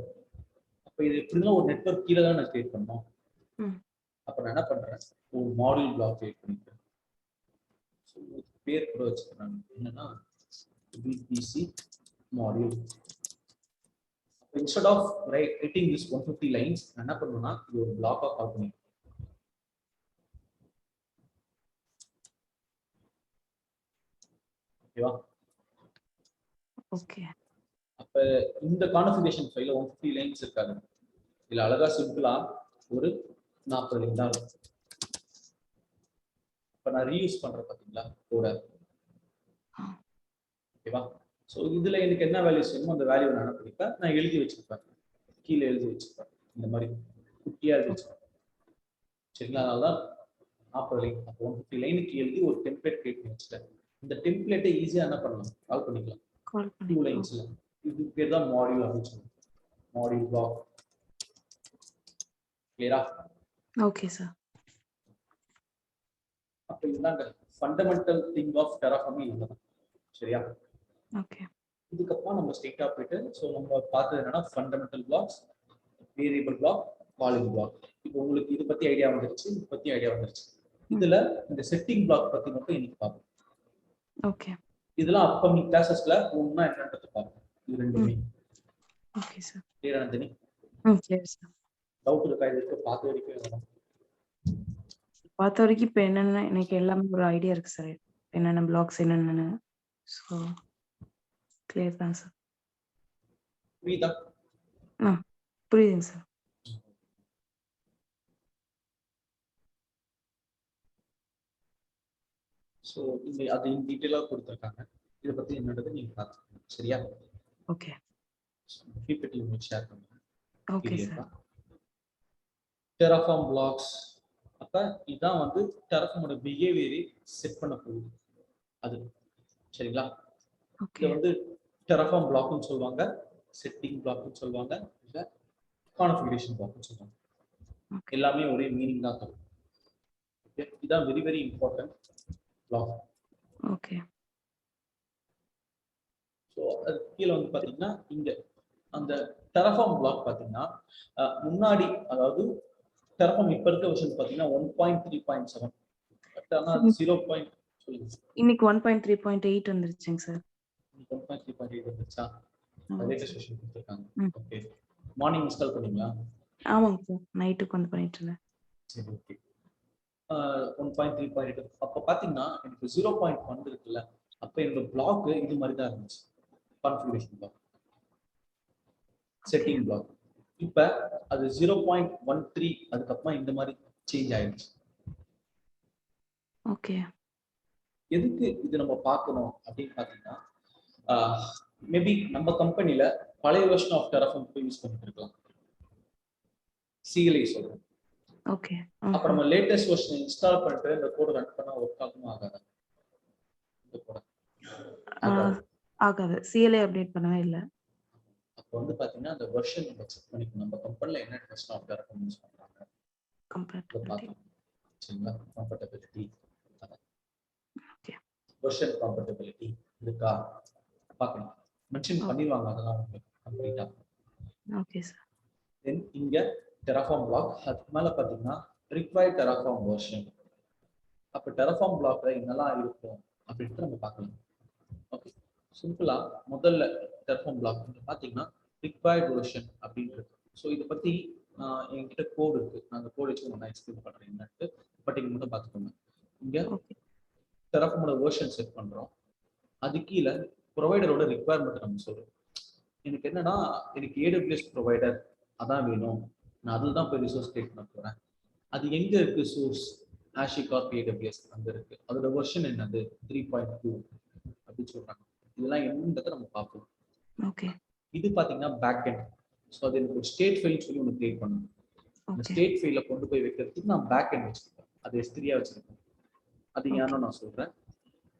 அப்போ இது எப்படின்னா ஒரு நெட்வொர்க் கீழே தான் நான் கிரியேட் பண்ணோம். அப்போ நான் என்ன பண்ணுறேன், ஒரு மாடியூல் பிளாக் கிரியேட் பண்ணிக்கிறேன். ஸோ பேர் கூட வச்சுக்கிறேன், என்னன்னா VBC module. Instead of writing this 150 lines, நான் என்ன பண்ணுவேன்னா இது ஒரு பிளாக்கா கால் பண்ணிக்கிறேன். ஓகேவா? ஓகே. அப்ப இந்த கான்ஃபிகரேஷன் ஃபைல்ல 150 லைன்ஸ் இருக்காது. இதுல அழகா சிம்பிளா ஒரு 40 லைன் தான் இருக்கும். இப்ப நான் ரீயூஸ் பண்றேன் பாத்தீங்களா கோட. ஓகேவா? சோ இதுல எனக்கு என்ன வேல்யூஸ் வேணுமோ அந்த வேல்யூ நான் என்ன பண்ணிப்பேன், நான் எழுதி வச்சிருப்பேன். கீழே எழுதி வச்சிருப்பேன். இந்த மாதிரி குட்டியா எழுதி வச்சிருப்பேன். சரிங்களா? அதனால 40 லைன். அப்போ 150 லைனுக்கு எழுதி ஒரு டெம்ப்ளேட் கிரியேட் பண்ணி வச்சுட்டேன். இந்த டெம்ப்ளேட்டை ஈஸியா என்ன பண்ணலாம், கால் பண்ணிக்கலாம். 2 லைன்ஸ்ல. இது பேர் தான் மாடியூல் அப்படின்னு சொல்லுவோம். Module block. கிளியரா? Okay sir. அப்ப இதுதான் ஃபண்டமெண்டல் திங் ஆஃப் டெராஃபார்மிங் இதுதான். சரியா? ஓகே. இதுக்கப்புறம் நம்ம ஸ்ட்ரெயிட்டா போயிட்டு ஸோ நம்ம பார்த்தது என்னன்னா fundamental blocks, variable block, calling block. இப்போ உங்களுக்கு இது பத்தி ஐடியா வந்துருச்சு, இது பத்தி ஐடியா வந்துருச்சு. இதுல இந்த செட்டிங் பிளாக் பத்தி மட்டும் இன்னைக்கு பார்ப்போம். ஓகே. இதெல்லாம் அப்கமிங் கிளாसेसல ஒண்ணா என்னன்றது பார்ப்போம். இது ரெண்டுமே. Okay sir. கிளியரா நந்தினி? Clear sir. டவுட் இருக்கா இதுக்கு பார்த்த வரைக்கும்? பார்த்த வரைக்கும் இப்போ என்னென்ன எனக்கு எல்லாமே ஒரு ஐடியா இருக்கு சார். என்னென்ன பிளாக்ஸ் என்னென்னு. ஸோ கிளியர் தான் சார். புரியுதா? புரியுதுங்க சார். ஸோ இந்த அது டீட்டெயிலாக கொடுத்துருக்காங்க. இதை பத்தி என்னன்றது நீங்க பார்த்துக்கணும். சரியா? ஓகே. பிபிடி உங்களுக்கு ஷேர் பண்ணுங்க. Okay sir. Terraform blocks. அப்ப இதான் வந்து டெராஃபார்மோட பிஹேவியரை செட் பண்ண போகுது அது. சரிங்களா? இதை வந்து டெராஃபார்ம் பிளாக்னு சொல்லுவாங்க, செட்டிங் பிளாக்னு சொல்லுவாங்க, இல்ல கான்ஃபிகரேஷன் பிளாக்னு சொல்லுவாங்க. எல்லாமே ஒரே மீனிங் தான் தரும். ஓகே, இதான் very very important block. Okay. So அது கீழே வந்து பாத்தீங்கன்னா இங்க அந்த டெராஃபார்ம் பிளாக் பாத்தீங்கன்னா முன்னாடி, அதாவது டெராஃபார்ம் இப்ப இருக்க வெர்ஷன் பாத்தீங்கன்னா 1.3.7. பட் ஆனா 0. சொல்லுங்க. இன்னைக்கு 1.3.8 வந்துருச்சுங்க சார். 1.3.8 வந்துச்சா? லேட்டஸ்ட் வெர்ஷன் கொடுத்திருக்காங்க. ஓகே. மார்னிங் இன்ஸ்டால் பண்ணீங்களா? ஆமாங்க சார், நைட்டுக்கு வந்து பண்ணிட்டு இருந்தேன். சரி, ஓகே. 1.3.8 அப்ப பாத்தீங்கன்னா எனக்கு 0.1 இருக்குல்ல, அப்ப என்னோட பிளாக் இது மாதிரி தான் இருந்துச்சு. Configuration block, setting block. இப்ப அது 0.13 அதுக்கப்புறமா இந்த மாதிரி சேஞ்ச் ஆயிடுச்சு. ஓகே. எதுக்கு இது நம்ம பார்க்கணும் அப்படின்னு பாத்தீங்கன்னா, மேபி நம்ம கம்பெனில பழைய வெர்ஷன் ஆஃப் டெராஃபார்ம் யூஸ் பண்ணிட்டு இருக்கலாம். CLI சொல்றேன். ஓகே. அப்ப நம்ம லேட்டஸ்ட் வெர்ஷன் இன்ஸ்டால் பண்ணிட்டு இந்த கோட் ரன் பண்ணா ஒர்க் ஆகுமா ஆகாதா? இந்த கோட் ஆகாது. ஆகாது. சிஎல்ஏ அப்டேட் பண்ணவே இல்ல. அப்ப வந்து பாத்தீங்கன்னா அந்த வெர்ஷன் நம்ம செக் பண்ணிக்கணும். நம்ம கம்பெனில என்ன டெஸ்ட் ஆஃப் டேரக்ட் யூஸ் பண்றாங்க இத கம்பேட்டபிலிட்டி. பார்க்கணும். சரிங்களா? Compatibility okay. வெர்ஷன் கம்பேட்டபிலிட்டி இருக்கா பார்க்கணும். Mention okay. பண்ணிடுவாங்க அதெல்லாம் உங்களுக்கு கம்ப்ளீட்டா. Okay sir. தென் இங்க டெராஃபார்ம் பிளாக் அதுக்கு மேல பாத்தீங்கன்னா ரிக்வயர்ட் டெராஃபார்ம் வெர்ஷன். அப்ப டெராஃபார்ம் பிளாக்ல என்னெல்லாம் இருக்கும் அப்படின்ட்டு நம்ம பார்க்கலாம். ஓகே, சிம்பிளா முதல்ல டெராஃபார்ம் பிளாக் பாத்தீங்கன்னா ரிக்வயர்ட் வெர்ஷன் அப்படின்னு இருக்கு. ஸோ இதை பத்தி என்கிட்ட கோட் இருக்கு. நான் அந்த கோட் வச்சு நான் எக்ஸ்பிளைன் பண்றேன் என்னட்டு. பட் இங்க மட்டும் பார்த்துக்கோங்க. இங்க ஓகே. டெராஃபார்மோட வெர்ஷன் செட் பண்றோம். அது கீழே ப்ரொவைடரோட ரிக்வயர்மெண்ட் நம்ம சொல்றோம். எனக்கு என்னன்னா எனக்கு ஏடபிள்யூஎஸ் ப்ரொவைடர் அதான் வேணும், நான் அதில் தான் போய் ரிசோர்ஸ் கிரியேட் பண்ண போறேன். அது எங்க இருக்கு? சோர்ஸ் HashiCorp AWS அங்க இருக்கு. அதோட வெர்ஷன் என்னது? 3.2 அப்படின்னு சொல்றாங்க. இதெல்லாம் என்னன்றதை நம்ம பார்ப்போம். ஓகே. இது பாத்தீங்கன்னா பேக் எண்ட். ஸோ அது எனக்கு ஒரு ஸ்டேட் ஃபைல் சொல்லி ஒன்று கிரியேட் பண்ணணும். அந்த ஓகே. ஸ்டேட் ஃபைல கொண்டு போய் வைக்கிறதுக்கு நான் பேக் எண்ட் வச்சிருக்கேன். அது S3 வச்சிருக்கேன். அது ஓகே. ஏன்னு நான் சொல்றேன்.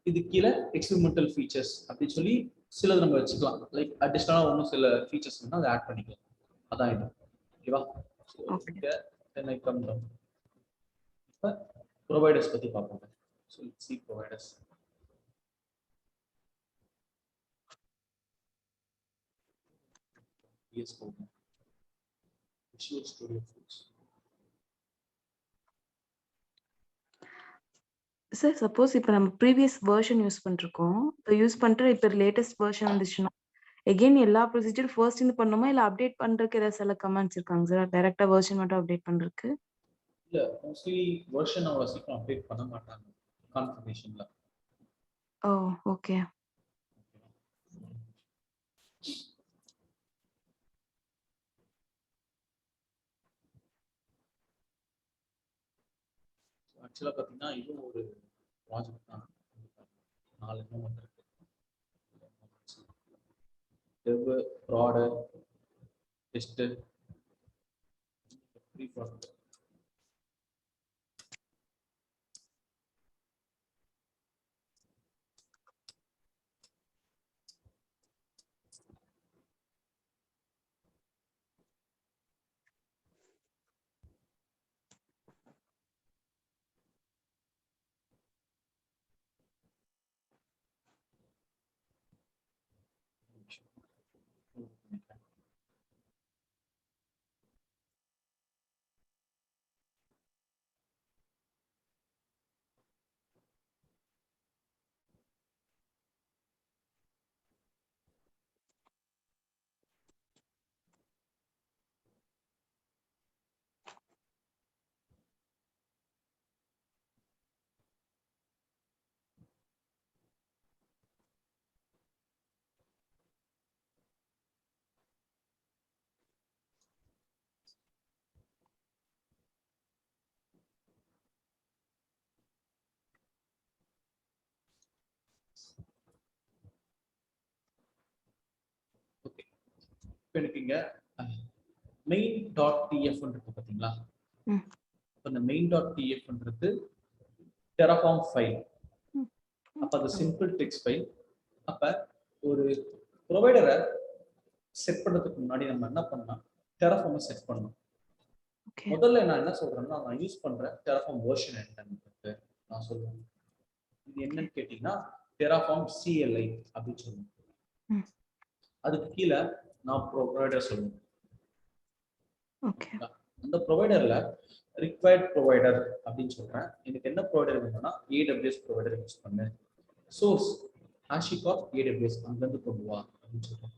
இது கீழே எக்ஸ்பெரிமெண்டல் ஃபீச்சர்ஸ் அப்படின்னு சொல்லி சிலது நம்ம வச்சுக்கலாம். லைக் அடிஷ்னலாக ஒன்றும் சில ஃபீச்சர்ஸ் வந்து அதை ஆட் பண்ணிக்கலாம். அதான் இது. ஓகேவா? Okay. Then I come down. இப்போ ப்ரொவைடர்ஸ் பற்றி பார்ப்போம். So see providers. பிஎஸ் போகும். விஷுவல் ஸ்டுடியோ ஃபுல்ஸ். சார் சப்போஸ் இப்போ நம்ம ப்ரீவியஸ் வெர்ஷன் யூஸ் பண்ணிருக்கோம். இப்போ யூஸ் பண்ணிட்டு இப்போ லேட்டஸ்ட் வெர்ஷன் வந்துச்சுன்னா எகைன் எல்லா ப்ரொசீஜர் ஃபர்ஸ்ட் இருந்து பண்ணுமா இல்ல அப்டேட் பண்றதுக்கு ஏதாவது சில கமெண்ட்ஸ் இருக்காங்க சார்? டைரக்டா வெர்ஷன் மட்டும் அப்டேட் பண்றதுக்கு? இல்ல மோஸ்ட்லி வெர்ஷன் அவ்வளோ சீக்கிரம் அப்டேட் பண்ண மாட்டாங்க கான்ஃபிகரேஷன்ல. ஓ ஓகே. ஆக்சுவலா பார்த்தீங்கன்னா இதுவும் ஒரு ப்ராஜெக்ட் தான். 4 மூமெண்ட் இருக்கு. Dev, prod, test, pre product. Okay, இப்போ எனக்கு இங்க மெயின் டாட் டிஎஃப்ன்றது பார்த்தீங்களா? இப்போ இந்த மெயின் டாட் டிஎஃப்ன்றது டெராஃபார்ம் ஃபைல். அப்போ அது சிம்பிள் டெக்ஸ்ட் ஃபைல். அப்போ ஒரு ப்ரொவைடரை செட் பண்றதுக்கு முன்னாடி நம்ம என்ன பண்ணலாம்? டெராஃபார்மை செட் பண்ணணும். முதல்ல நான் என்ன சொல்றேன்னா நான் யூஸ் பண்ற டெராஃபார்ம் வெர்ஷன் என்னன்னு நான் சொல்லுவேன். இது என்னன்னு கேட்டீங்கன்னா டெராஃபார்ம் CLI அப்படின்னு சொல்லுவேன். அதுக்கு கீழே நான் ப்ரொவைடர் சொல்லுவேன். அந்த ப்ரொவைடர்ல ரிக்வயர்ட் ப்ரொவைடர் அப்படின்னு சொல்றேன். எனக்கு என்ன ப்ரொவைடர் வேணும்னா AWS ப்ரொவைடர் யூஸ் பண்ணு. சோர்ஸ் HashiCorp AWS அங்கிருந்து கொண்டு வா அப்படின்னு சொல்றேன்.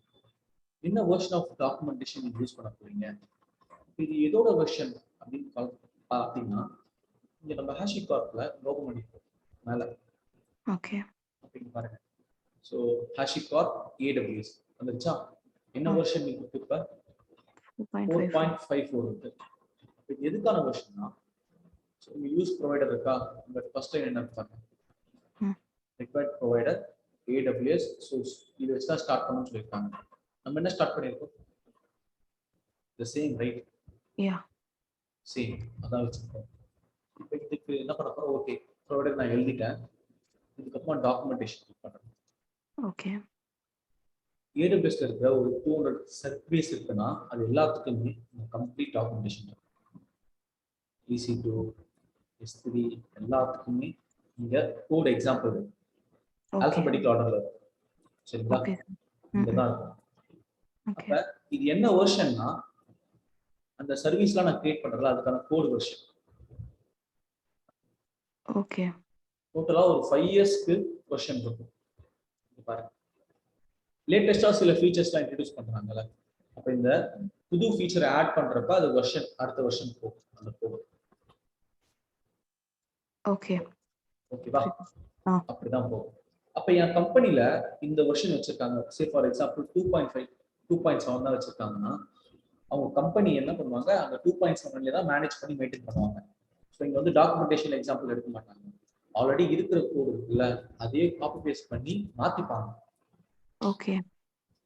என்ன வெர்ஷன் ஆஃப் டாக்குமெண்டேஷன் நீங்க யூஸ் பண்ண போறீங்க? இது எதோட வெர்ஷன் அப்படின்னு பார்த்தீங்கன்னா இங்க நம்ம HashiCorpல லோகோ பண்ணிருக்கோம் மேல. ஓகே, அப்படின்னு பாருங்க. ஸோ HashiCorp AWS வந்துருச்சா? என்ன வெர்ஷன் இருக்கு? இப்ப 4.54 இருக்கு. எதுக்கான வெர்ஷன்னா யூஸ் ப்ரொவைடர் இருக்கா? உங்க ஃபர்ஸ்ட் லைன் என்ன பாருங்க, ரிக்வயர்ட் ப்ரொவைடர் AWS சோர்ஸ். இது வச்சு தான் ஸ்டார்ட் பண்ணணும்னு சொல்லியிருக்காங்க. நம்ம என்ன ஸ்டார்ட் பண்ணியிருக்கோம்? The same, right? Yeah. Same அதான் வச்சிருக்கோம். இப்போ இதுக்கு என்ன பண்ண போறோம்? ஓகே, ப்ரொவைடர் நான் எழுதிட்டேன். இதுக்கப்புறம் டாக்குமெண்டேஷன் பண்றேன். ஓகே. AWSல இருக்கிற ஒரு 200 சர்வீஸ் இருக்குன்னா அது எல்லாத்துக்குமே கம்ப்ளீட் டாக்குமெண்டேஷன் EC2 S3 எல்லாத்துக்குமே இங்க கோட் எக்ஸாம்பிள் ஆல்பபெட்டிக் ஆர்டர்ல சரிங்களா? ஓகே. இங்கதான் இருக்கும். ஓகே. அப்ப இது என்ன வெர்ஷன்னா அந்த சர்வீஸ்லாம் நான் கிரியேட் பண்றதுல அதுக்கான கோட் வெர்ஷன். ஓகே. டோட்டலா ஒரு 5 இயர்ஸ்க்கு வெர்ஷன் இருக்கும். பாருங்க, லேட்டஸ்டா சில ஃபீச்சர்ஸ்லாம் இன்ட்ரோடியூஸ் பண்றாங்கல்ல, அப்ப இந்த புது ஃபீச்சரை ஆட் பண்றப்ப அது வெர்ஷன் அடுத்த வெர்ஷன் போகும் அந்த கோட். ஓகே. ஓகேவா? ஆ. அப்படிதான் போகும். அப்ப என் கம்பெனில இந்த வெர்ஷன் வச்சிருக்காங்க, சே ஃபார் எக்ஸாம்பிள் 2.5 2.7 தான் வச்சிருக்காங்கன்னா அவங்க கம்பெனி என்ன பண்ணுவாங்க, அந்த 2.7 தான் மேனேஜ் பண்ணி மெயின்டைன் பண்ணுவாங்க. ஸோ இங்க வந்து டாக்குமெண்டேஷன் எக்ஸாம்பிள் எடுக்க மாட்டாங்க. ஆல்ரெடி இருக்கிற கோடு இருக்குல்ல அதே காப்பி பேஸ்ட் பண்ணி மாத்திப்பாங்க. ஓகே.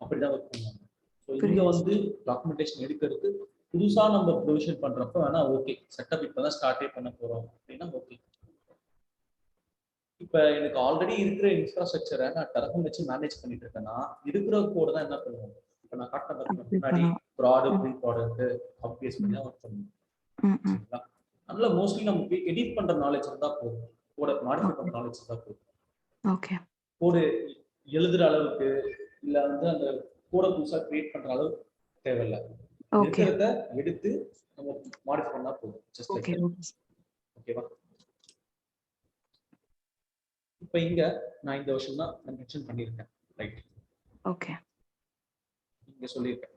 அப்படிதான் ஒர்க் பண்ணுவாங்க. ஸோ இங்க வந்து டாக்குமெண்டேஷன் எடுக்கிறது புதுசா நம்ம ப்ரொவிஷன் பண்றப்ப வேணா ஓகே, செட்டப் இப்பதான் ஸ்டார்டே பண்ண போறோம் அப்படின்னா ஓகே. இப்ப எனக்கு ஆல்ரெடி இருக்கிற இன்ஃப்ராஸ்ட்ரக்சரை நான் டெரஃபார்ம் வச்சு மேனேஜ் பண்ணிட்டு இருக்கேன்னா இருக்கிற கோடு தான் என்ன பண்ணுவோம். இப்ப நான் காட்டின முன்னாடி prod pre product copy paste பண்ணி தான் ஒர்க் பண்ணுவோம். சரிங்களா? அதனால மோஸ்ட்லி நமக்கு எடிட் பண்ற நாலேஜ் இருந்தா போதும், கோட மாடிஃபை பண்ற நாலேஜ் இருந்தா போதும். ஓகே. கோடு எழுதுற அளவுக்கு இல்ல வந்து அந்த கோட புதுசா கிரியேட் பண்ற அளவுக்கு தேவையில்லை. இருக்கிறத எடுத்து நம்ம மாடிஃபை பண்ணா போதும். Just like that. ஓகேவா? இப்போ இங்க நான் இந்த வருஷம் தான் மென்ஷன் பண்ணியிருக்கேன், ரைட்? ஓகே. இங்க சொல்லியிருக்கேன்.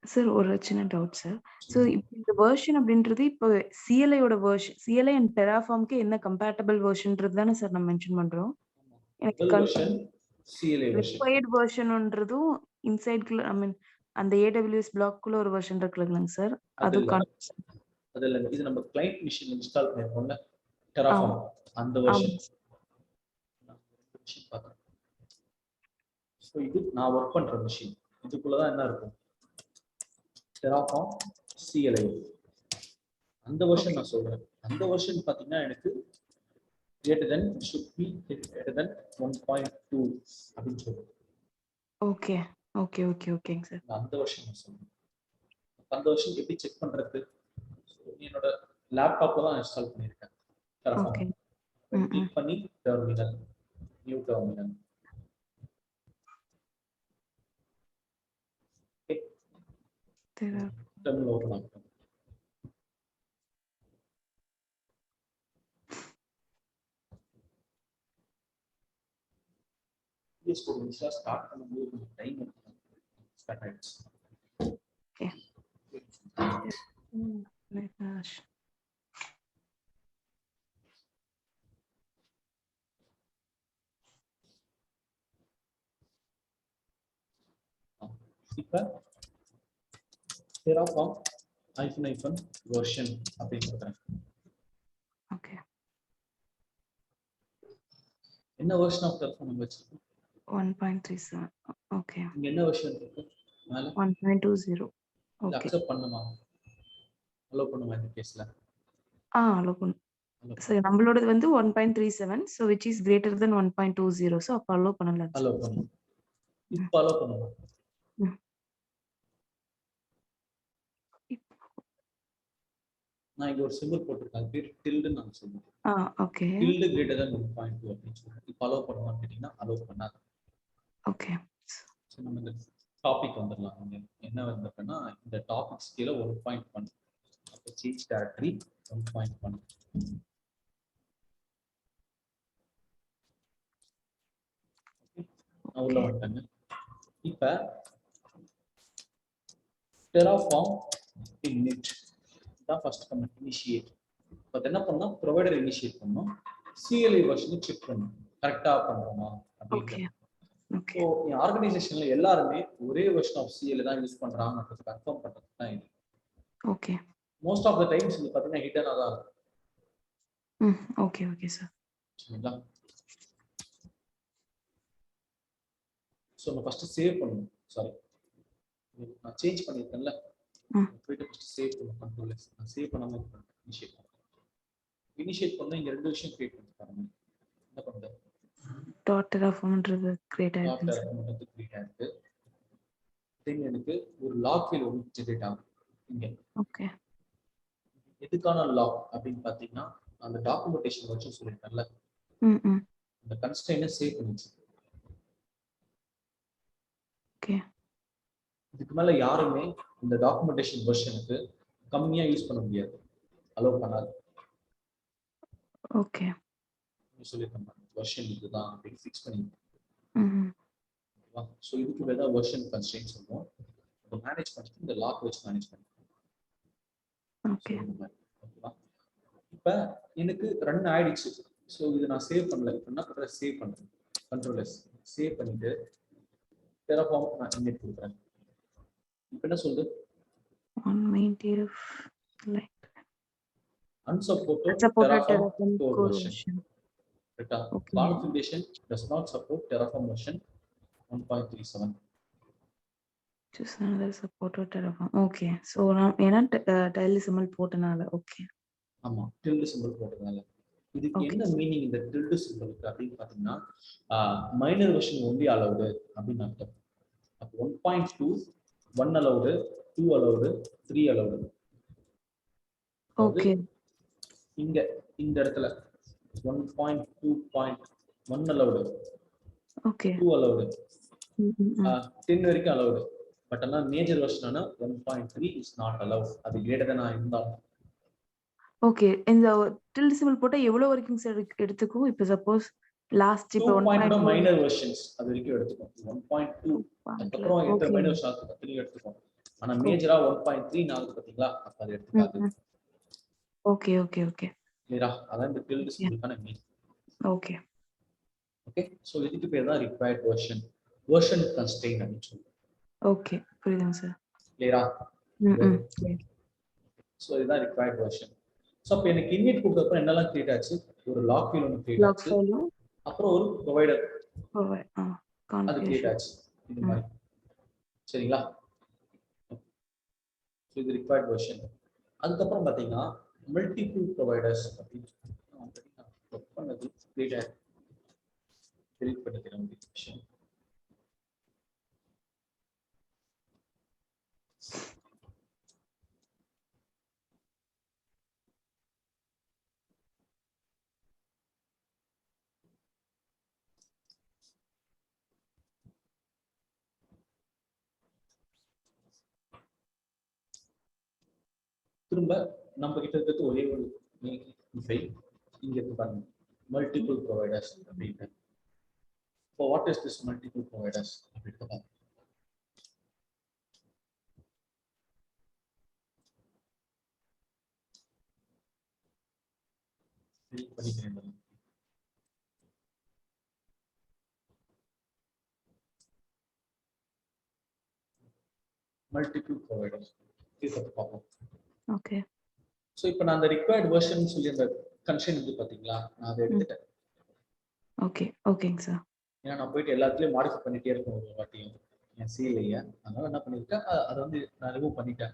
சார் ஒரு சின்ன டவுட் சார். ஸோ இந்த வெர்ஷன் அப்படின்றது இப்போ CLI-யோட வெர்ஷன், CLI அண்ட் டெராஃபார்ம்க்கு என்ன கம்பேட்டபிள் வெர்ஷன்ன்றது தானே சார் நம்ம மென்ஷன் பண்றோம். எனக்கு வெர்ஷன் CLI வெர்ஷன் ரிக்வயர்ட் வெர்ஷன்ன்றதும் இன்சைட்குள்ள ஐ மீன் அந்த AWS பிளாக்குள்ள ஒரு வெர்ஷன் இருக்குல்லங்க சார், அது அதுல இது நம்ம கிளையன்ட் மிஷின் இன்ஸ்டால் பண்ணிருக்கோம்ல டெராஃபார்ம், அந்த வெர்ஷன். மிஷின் பார்த்தேன். ஸோ இது நான் ஒர்க் பண்ற மிஷின், இதுக்குள்ளதான் என்ன இருக்கும், டெராஃபார்ம் CLI. அந்த வெர்ஷன் நான் சொல்றேன். அந்த வெர்ஷன் பாத்தீங்கன்னா எனக்கு greater than should be greater than 1.2 அப்படின்னு சொல்றேன். ஓகே. ஓகே. ஓகே. ஓகேங்க சார். அந்த வெர்ஷன் நான் சொல்றேன். அந்த வெர்ஷன் எப்படி செக் பண்றது? என்னோட லேப்டாப்ல தான் இன்ஸ்டால் பண்ணியிருக்கேன் டெராஃபார்ம். கிளிக் பண்ணி terminal, new terminal. Terminal open ஆகும். VS Code இன்ஸ்டால் ஸ்டார்ட் பண்ணும்போது கொஞ்சம் டைம் எடுக்கும். ஸ்டார்ட் ஆயிடுச்சு. ஓகே. இப்ப டெராஃபார்ம் -- வெர்ஷன் அப்படின்னு சொல்றேன். ஓகே. என்ன வெர்ஷன் ஆஃப் டெராஃபார்ம் நம்ம வச்சிருக்கோம்? 1.37. ஓகே. இங்க என்ன வெர்ஷன் இருக்கு மேல? 1.20. ஓகே. அக்செப்ட் பண்ணுமா? அலோ பண்ணுமா இந்த கேஸ்ல? அலோ பண்ணும். சோ நம்மளோடது வந்து 1.37, so which is greater than 1.20, so அப்ப அலோ பண்ணலாம். அலோ பண்ணும். இப்ப அலோ பண்ணுமா? நான் இங்க ஒரு சிம்பிள் போட்டிருக்கேன், அது பேர் டில்டு நான் சொல்லுவேன். ஓகே. டில்டு greater than 1.2 அப்படின்னு சொல்றேன். இப்ப அலோ பண்ணுவான்னு கேட்டீங்கன்னா அலோ பண்ணாது. ஓகே. சோ நம்ம இந்த டாபிக் வந்துடலாம். இங்க என்ன வந்திருக்குன்னா இந்த டாபிக் ஸ்கேல 1.1, அப்ப சேஞ்ச் டைரக்டரி 1.1. நான் உள்ள வந்துட்டேங்க. இப்ப டெராஃபார்ம் init தான் ஃபர்ஸ்ட் கமெண்ட் இனிஷியேட். பட் என்ன பண்ணா ப்ரொவைடர் இனிஷியேட் பண்ணனும், CLI வெர்ஷன் செக் பண்ணனும் கரெக்ட்டா பண்றோமா ஓகே. ஓகே. சோ இந்த ஆர்கனைசேஷன்ல எல்லாரும் ஒரே வெர்ஷன் ஆஃப் CLI தான் யூஸ் பண்றாங்கன்றது கன்ஃபார்ம் பண்றது தான் இது. ஓகே. மோஸ்ட் ஆஃப் தி டைம்ஸ் இது பாத்தீங்கன்னா ஹிடனா தான் இருக்கும். ஓகே. Okay sir. சரிங்களா? சோ நம்ம ஃபர்ஸ்ட் சேவ் பண்ணனும். சாரி, நான் சேஞ்ச் பண்ணிருக்கேன்ல, போயிட்டு ஃபர்ஸ்ட் சேவ் பண்ணுவோம். கண்ட்ரோல் எஸ் நான் சேவ் பண்ணாம இனிஷியேட் பண்ணுறேன். இனிஷியேட் பண்ணா இங்க 2 விஷயம் கிரியேட் பண்ணி பாருங்க. என்ன பண்ணுறது? டாட் டெராஃபார்ம்ன்றது கிரியேட் டாட் ஆயிருக்கு சார். டெராஃபார்ம் வந்து கிரியேட் ஆயிருக்கு. தென் எனக்கு ஒரு லாக் ஃபைல் ஒன்று ஜெனரேட் ஆகும் இங்க. ஓகே. எதுக்கான லாக் அப்படின்னு பார்த்தீங்கன்னா அந்த டாக்குமெண்டேஷன் வச்சு சொல்லியிருக்கேன்ல, அந்த கன்ஸ்ட்ரெயினை சேவ் பண்ணி வச்சிருக்கேன். ஓகே. இதுக்கு மேல யாருமே இந்த டாக்குமெண்டேஷன் வெர்ஷனுக்கு கம்மியா யூஸ் பண்ண முடியாது, அலோவ் பண்ணாது. ஓகே. சொல்லியிருக்கேன் வெர்ஷன் இதுதான் அப்படின்னு ஃபிக்ஸ் பண்ணி. ஸோ இதுக்கு பேர் தான் வெர்ஷன் கன்ஸ்ட்ரெயின்ட் சொல்லுவோம். அதை மேனேஜ் பண்ணிட்டு இந்த லாக் வச்சு மேனேஜ் பண்ணிக்கலாம். ஓகே. ஓகேவா? இப்போ எனக்கு ரன் ஆயிடுச்சு. ஸோ இது நான் சேவ் பண்ணல. இப்போ என்ன பண்ணுறேன்? சேவ் பண்ணுறேன். கண்ட்ரோல் எஸ் சேவ் பண்ணிட்டு டெராஃபார்ம் நான் இன்வைட் கொடுக்குறேன். இப்போ என்ன சொல்லுது? on main TF like unsupported Terraform core version. Right? Okay. Configuration does not support Terraform version 1.37. Choose another supported Terraform. Okay. So now ஏனா tilde symbol போட்டனால okay. ஆமா, tilde symbol போட்டனால. இதுக்கு என்ன மீனிங் இந்த tilde symbolக்கு அப்படினு பாத்தீங்கன்னா minor version only allowed அப்படினு அர்த்தம். அப்ப 1.2 1 allowed, 2 allowed, 3 allowed. ஓகே. இங்க இந்த இடத்துல 1.2.1 allowed. ஓகே. 2 allowed. 10 வரைக்கும் allowed. பட் ஆனா மேஜர் வெர்ஷனான 1.3 is not allowed. அது கிரேட்டர் தென் இருந்தா. ஓகே. இந்த tilde symbol போட்டா எவ்வளவு வரைக்கும் சார் எடுத்துக்கும்? இப்போ சப்போஸ் லாஸ்ட் இப்போ 1.2 மைனர் வெர்ஷன்ஸ் அது வரைக்கும் எடுத்துக்கும். 1.2 அப்புறம் எந்த மைனர் வெர்ஷன் அதுக்கு எடுத்துக்கும். ஆனா மேஜரா 1.3 நாளுக்கு பாத்தீங்களா? அப்ப அது எடுத்துக்காது. Okay okay okay. கிளியரா? அதான் இந்த tilde symbolக்கான மீனிங். ஓகே. ஓகே. சோ இதுக்கு பேர் தான் required version. Version constraint அப்படின்னு சொல்லுவோம். ஓகே. புரியுதுங்க சார். கிளியரா? சோ இதுதான் required version. சோ அப்ப எனக்கு இன்வைட் கொடுத்தப்ப என்னெல்லாம் கிரியேட் ஆச்சு? ஒரு லாக் ஃபைல் ஒன்று கிரியேட் ஆச்சு. அப்புறம் ஒரு ப்ரொவைடர் அது கிரியேட் ஆச்சு. இது மாதிரி. சரிங்களா? சோ இது required version. அதுக்கப்புறம் பாத்தீங்கன்னா மல்டிபிள் ப்ரொவைடர்ஸ் அப்படின்னு பண்ணது கிரியேட் ஆச்சு. டெலீட் பண்ணிக்கிறேன் இந்த விஷயம். திரும்ப நம்ம கிட்ட இருக்கிறது ஒரே ஒரு ஃபைல் இங்க இருக்கு பாருங்க, மல்டிபிள் ப்ரொவைடர்ஸ் அப்படின்னு. இப்போ what is this multiple providers அப்படின்னு பாருங்க. பண்ணிக்கிறேன். மல்டிபிள் ப்ரொவைடர்ஸ் இது பார்ப்போம். ஓகே. சோ இப்போ நான் அந்த ரிக்வயர்ட் வெர்ஷன் சொல்லி அந்த கன்ஸ்ட்ரெயின்ட் வந்து பாத்தீங்களா, நான் அதை எடுத்துட்டேன். ஓகே. ஓகேங்க சார். ஏன்னா நான் போயிட்டு எல்லாத்துலயும் மாடிஃபை பண்ணிட்டே இருக்கேன் ஒரு வாட்டியும் என் சிலைய. அதனால என்ன பண்ணிருக்கேன், அதை வந்து நான் ரிமூவ் பண்ணிட்டேன்.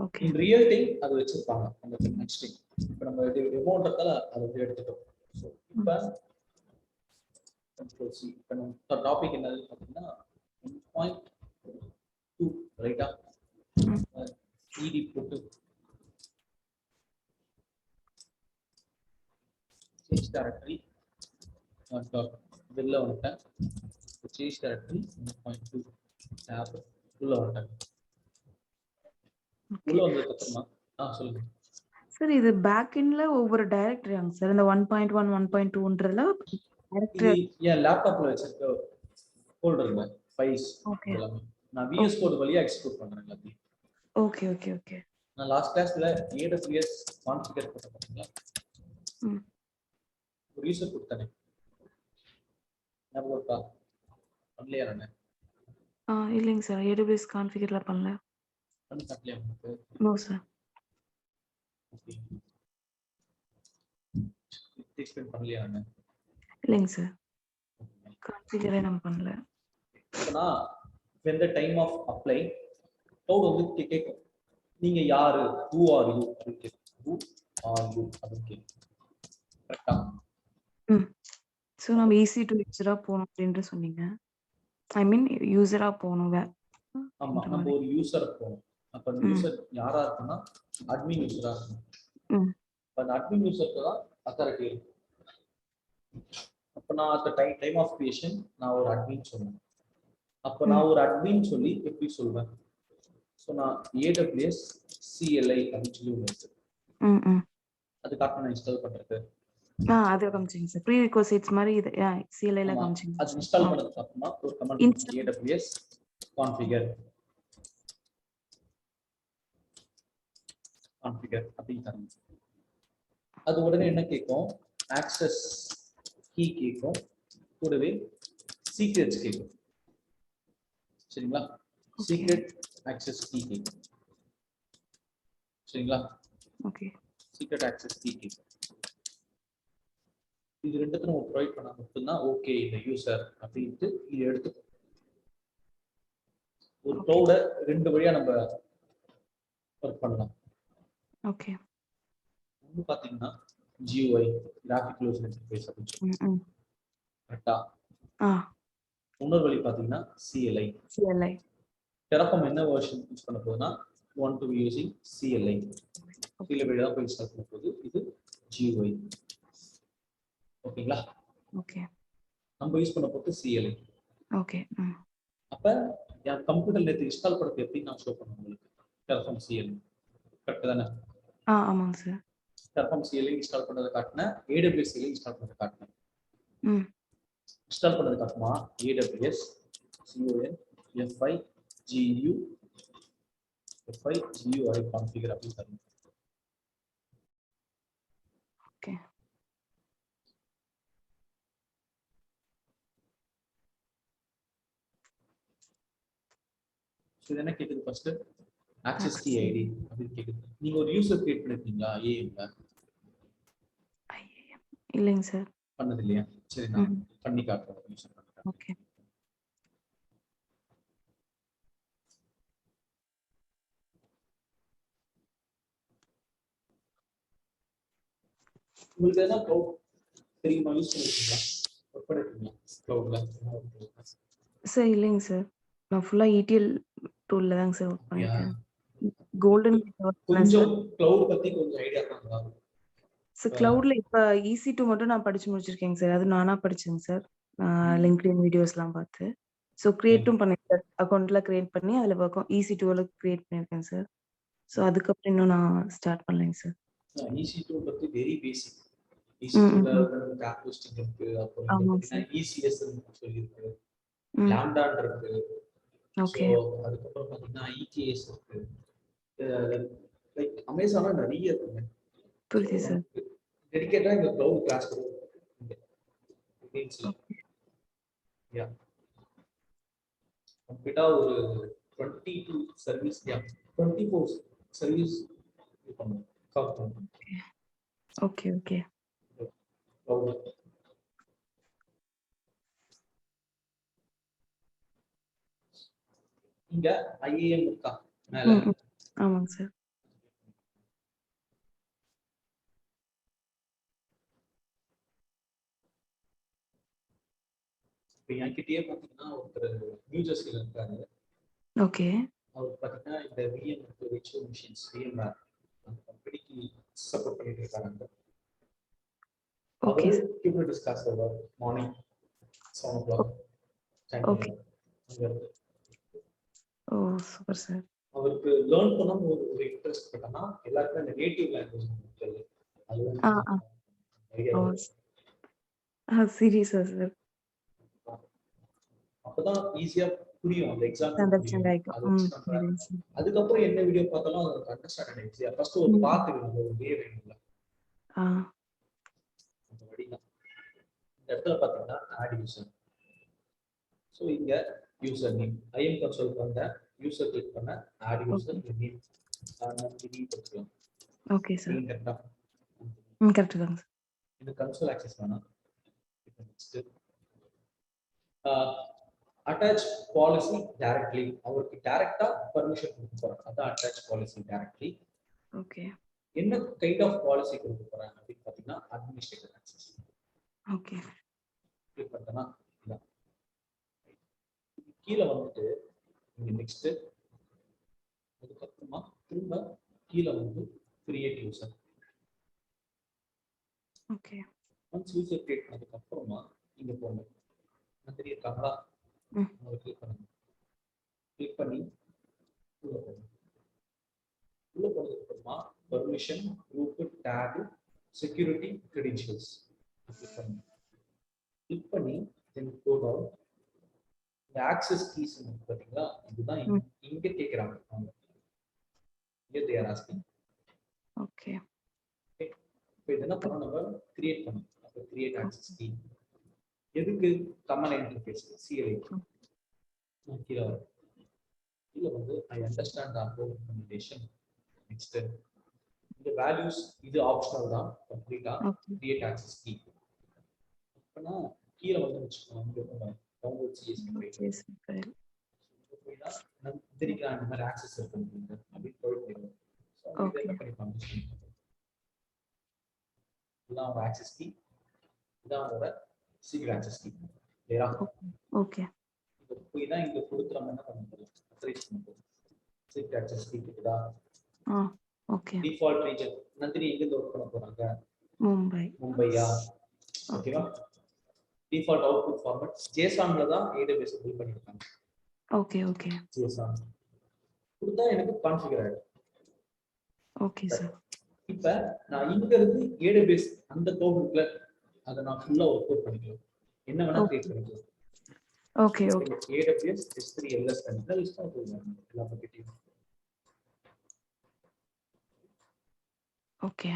ஓகே. இன் ரியல் டைம் அது வச்சிருப்பாங்க அந்த கன்ஸ்ட்ரெயின்ட். இப்போ நம்ம ரிமோட்றதால அதை வந்து எடுத்துட்டோம். ஸோ இப்போ கண்ட்ரோல் சி. இப்போ நம்ம டாபிக் என்னது பார்த்தீங்கன்னா 1.2 ரைட்டா? இடி போட்டு சேஞ்ச் டைரக்டரி வெளில வந்துட்டேன். சேஞ்ச் டைரக்டரி 1.2 டேப் உள்ள வந்துட்டேன். உள்ள வந்ததுக்கு அப்புறமா சொல்லுங்க சார். இது பேக் எண்ட்ல ஒவ்வொரு டைரக்டரியாங்க சார். இந்த 1.1 1.2ன்றதுல டைரக்டரி என் லேப்டாப்ல வச்சிருக்க ஃபோல்டர்ல ஃபைல்ஸ் எல்லாமே நான் VS கோட் வழியா எக்ஸ்போர்ட் பண்றேன் எல்லாத்தையும். Okay okay okay. நான் லாஸ்ட் கிளாஸ்ல AWS கான்ஃபிகர் பண்ணீங்களா? ஒரு யூசர் கொடுத்தனே ஞாபகம் இருக்கா? பண்ணலையா? நான் இல்லைங்க சார், AWS கான்ஃபிகர்ல பண்ணல. பண்ணி காட்டலையா உங்களுக்கு? No sir. எக்ஸ்பிளைன் பண்ணலையா? நான் இல்லைங்க சார், கான்ஃபிகரே நம்ம பண்ணல. அப்பனா when the time of apply cloud வந்து கேட்கும் நீங்க யாரு, who are you அப்படின்னு கேட்கும். who are you அப்படின்னு கேட்கும். கரெக்டா? ஸோ நம்ம EC2 யூஸரா போகணும் அப்படின்ட்டு சொன்னீங்க. ஐ மீன் யூஸரா போகணும். ஆமா, நம்ம ஒரு யூசர் போகணும். அப்ப அந்த யூசர் யாரா இருக்குன்னா அட்மின் யூசரா இருக்கணும். அந்த அட்மின் யூசருக்கு தான் அத்தாரிட்டி இருக்கும். அப்ப நான் அந்த டைம் ஆஃப் கிரியேஷன் நான் ஒரு அட்மின் சொல்லுவேன். அப்ப நான் ஒரு அட்மின் சொல்லி எப்படி சொல்வேன்? ஸோ நான் AWS CLI அப்படின்னு சொல்லி ஒன்று இருக்கு. அது காட்ட நான் இன்ஸ்டால் பண்றது. அது காமிச்சிங்க சார். ப்ரீ ரிக்வசிட்ஸ் மாதிரி இது CLI ல காமிச்சிங்க. அது இன்ஸ்டால் பண்ணதுக்கு அப்புறமா ஒரு கமாண்ட் AWS configure அப்படின்னு தரணும். அது உடனே என்ன கேட்கும்? ஆக்சஸ் கீ கேட்கும், கூடவே சீக்ரெட்ஸ் கேட்கும். சரிங்களா? சீக்ரெட் ஆக்சஸ் கீ கேட்கும். சரிங்களா? ஓகே. சீக்ரெட் ஆக்சஸ் கீ கேட்கும். இது ரெண்டுத்தையும் நம்ம ப்ரொவைட் பண்ணா மட்டும்தான் ஓகே இந்த யூசர் அப்படின்ட்டு இது எடுத்துக்கும். ஒரு க்ளவுட ரெண்டு வழியா நம்ம ஒர்க் பண்ணலாம். ஓகே. ஒன்று பார்த்தீங்கன்னா GUI கிராஃபிக் யூசர் இன்டர்ஃபேஸ் அப்படின்னு சொல்லுவோம். கரெக்டா? இன்னொரு வழி பார்த்தீங்கன்னா CLI. டெராஃபார்ம் என்ன வெர்ஷன் யூஸ் பண்ண போகுதுன்னா 1 to be using CLI. CLI தான் போய் இன்ஸ்டால் பண்ண போகுது. இது GUI. ஓகேங்களா? ஓகே. நம்ம யூஸ் பண்ண போகுது CLI. ஓகே. அப்ப என் கம்ப்யூட்டர்ல நேற்று இன்ஸ்டால் பண்ணது எப்படி நான் ஷோ பண்ணேன் உங்களுக்கு? Terraform CLI. கரெக்ட் தானே? ஆமாங்க சார். டெராஃபார்ம் CLI இன்ஸ்டால் பண்ணதை காட்டினேன், AWS CLI இன்ஸ்டால் பண்ணதை காட்டினேன். இன்ஸ்டால் பண்ணதுக்கு அப்புறமா AWS CONFIGUI கான்ஃபிகர் அப்படின்னு தரணும். ஓகே. இது என்ன கேக்குது? ஃபர்ஸ்ட் ஆக்சஸ் கீ ஐடி அப்படின்னு கேக்குது. நீங்க ஒரு யூசர் கிரியேட் பண்ணிருக்கீங்களா AAM-ல? இல்லைங்க சார். பண்ணது இல்லையா? சரி, நான் பண்ணி காட்டுறேன். யூசர் பண்ணுறேன். ஓகே. உங்களுக்கு எதனா க்ளவுட் தெரியுமா? யூஸ் பண்ணிருக்கீங்களா? ஒர்க் பண்ணிருக்கீங்களா க்ளவுட்ல? சார் இல்லைங்க சார். நான் ஃபுல்லா ETL டூல்ல தாங்க சார் ஒர்க் பண்ணிருக்கேன். கோல்டன் கொஞ்சம் க்ளவுட் பத்தி கொஞ்சம் ஐடியா இருக்கா? சார் கிளவுட்ல இப்ப EC2 மட்டும் நான் படிச்சு முடிச்சிருக்கேங்க சார். அது நானா படிச்சேங்க சார். LinkedIn வீடியோஸ்லாம் பார்த்து. ஸோ கிரியேட்டும் பண்ணிருக்கேன். அக்கௌண்ட்ல கிரியேட் பண்ணி அதுல பக்கம் EC2ல கிரியேட் பண்ணிருக்கேன் சார். ஸோ அதுக்கப்புறம் இன்னும் நான் ஸ்டார்ட் பண்ணலைங்க சார். EC2 பத்தி வெரி பேசிக். EC2ல டாப் ஹோஸ்டிங் இருக்கு, அப்புறம் ECS சொல்லி இருக்கு, லாம்டா இருக்கு. ஓகே. அதுக்கப்புறம் பாத்தீங்கன்னா EKS இருக்கு. லைக் அமேசான்ல நிறைய இருக்குங்க. புரியுது சார். டெடிகேட்டா இந்த கிளவுட் கிளாஸ் கூட யா கம்ப்ளீட்டா ஒரு 22 சர்வீஸ் 24 சர்வீஸ் பண்ணுவோம். கவர் பண்ணுவோம். ஓகே. ஓகே. இங்க IAM இருக்கா மேல? ஆமாங்க சார். இப்போ என்கிட்டயே பாத்தீங்கன்னா ஒருத்தர் நியூ ஜெர்சில இருக்காரு. ஓகே. அவர் பாத்தீங்கன்னா இந்த VM விர்ச்சுவல் மிஷின்ஸ் VMware அந்த கம்பெனிக்கு சப்போர்ட் பண்ணிட்டு இருக்காங்க. ஓகே. குபர்னெட்டிஸ் கிளாஸ் வருவார் மார்னிங் 7 o'clock. ஓகே. ஓ சூப்பர் சார். அவருக்கு லேர்ன் பண்ணணும் ஒரு இன்ட்ரெஸ்ட் பட்டனா எல்லாருக்கும் அந்த நேட்டிவ் லாங்குவேஜ் தெரியும். அது சீரியஸா சார். அப்பதான் ஈஸியா புரியும் அந்த எக்ஸாம். அதுக்கப்புறம் என்ன வீடியோ பார்த்தாலும் அது அண்டர்ஸ்டாண்ட் ஈஸியா. ஃபர்ஸ்ட் ஒரு பாத்துக்கணும், ஒரு வே வேணும்ல. அந்த வழிதான். இந்த இடத்துல பாத்தீங்கன்னா ஆட் யூசர். சோ இங்க யூசர் நேம் IAM கன்சோல் பண்ண யூசர் கிளிக் பண்ண ஆட் யூசர் நேம் நான் டிலீட் பண்ணிக்கலாம். Okay sir. கரெக்ட்டா? கரெக்ட் தான் சார். இந்த கன்சோல் ஆக்சஸ் பண்ணா இப்போ நெக்ஸ்ட் அட்டாச் பாலிசி டைரக்ட்லி, அவருக்கு டைரக்டா பர்மிஷன் கொடுக்க போறாங்க, அதான் அட்டாச் பாலிசி டைரக்ட்லி. ஓகே என்ன கைண்ட் ஆஃப் பாலிசி கொடுக்க போறாங்க அப்படின்னு பாத்தீங்கன்னா அட்மினிஸ்ட்ரேட்டிவ் ஆக்சஸ். ஓகே கிளிக் பண்ணா கீழே வந்துட்டு இங்க நெக்ஸ்ட், அதுக்கப்புறமா திரும்ப கீழே வந்து create user. Okay once user create பண்ணதுக்கு அப்புறமா இங்க போங்க, மந்திரி இருக்காங்களா, கிளிக் பண்ணுங்க. கிளிக் பண்ணி உள்ள போங்க. உள்ள போனதுக்கு அப்புறமா permission, group, take, security, credentials click பண்ணுங்க. கிளிக் பண்ணி தென் கோ டவுன். இந்த ஆக்சஸ் கீஸ் பாத்தீங்களா, இதுதான் இங்க கேக்குறாங்க அவங்க. இங்க they are asking. ஓகே இப்போ இதெல்லாம் பண்ண நம்ம கிரியேட் பண்ணணும். அப்போ கிரியேட் ஆக்சஸ் கீ எதுக்கு? Command interface CLI. கீழே வரும். கீழே வந்து I understand order implementation. Next இந்த வேல்யூஸ் இது ஆப்ஷனல் தான், கம்ப்ளீட்டா கிரியேட் ஆக்சஸ் கீ. அப்பனா கீழே வந்து வச்சுக்கோங்க, டவுன்லோட் CSV ஃபைல். நான் தெரிக்கலாம் இந்த மாதிரி ஆக்சஸ் இருக்கு அப்படின்னு போயிட்டு என்ன பண்ணிப்பாங்க, இதுதான் அவங்க ஆக்சஸ் கீ, இதான் அவங்களோட சீக்ரெட் ஆக்சஸ் கீ. சரியா? ஓகே இப்போ போய் தான் இங்க கொடுக்குறவங்க என்ன பண்ண முடியும், அத்தரைஸ் பண்ண முடியும். சீக்ரெட் ஆக்சஸ் கீ இருக்குதா? ஓகே டிஃபால்ட் ரீஜன் நந்தினி எங்க இருந்து ஒர்க் பண்ண போறாங்க? மும்பையா? ஓகேவா? டிஃபால்ட் அவுட்புட் ஃபார்மட் ஜேசன்ல தான் AWS பில்ட் பண்ணிருக்காங்க. ஓகே ஓகே ஜேசன் கொடுத்தா எனக்கு கான்ஃபிகர் ஆயிடும். Okay sir. இப்ப நான் இங்க இருந்து AWS அந்த கோடுக்குள்ள அதை நான் ஃபுல்லா ஒர்க் அவுட் பண்ணிக்கலாம், என்ன வேணா கிரியேட் பண்ணிக்கலாம். Okay okay AWS S3 LS கண்டிப்பா யூஸ் பண்ணுவாங்க எல்லா பக்கெட்டையும். ஓகே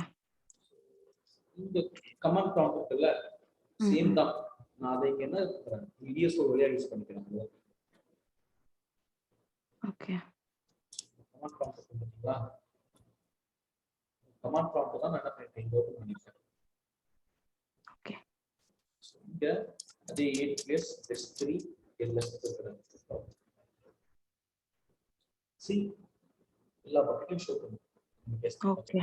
இந்த கமாண்ட் ப்ராம்ப்ட் இருக்குல்ல, சேம் தான். நான் அதை இங்க என்ன வீடியோஸ் ஒரு வழியா யூஸ் பண்ணிக்கிறேன். ஓகே கமாண்ட் ப்ராம்ப்ட் பார்த்தீங்களா, கமாண்ட் ப்ராம்ப்ட் தான் நான் என்ன பண்ணிட்டேன், இங்க ஓபன் பண்ணிட்டேன். ஓகே இங்க அதே AWS S3 LS இருக்கிறது. சி எல்லா பக்கெட்டையும் ஷோ பண்ணுங்க. ஓகே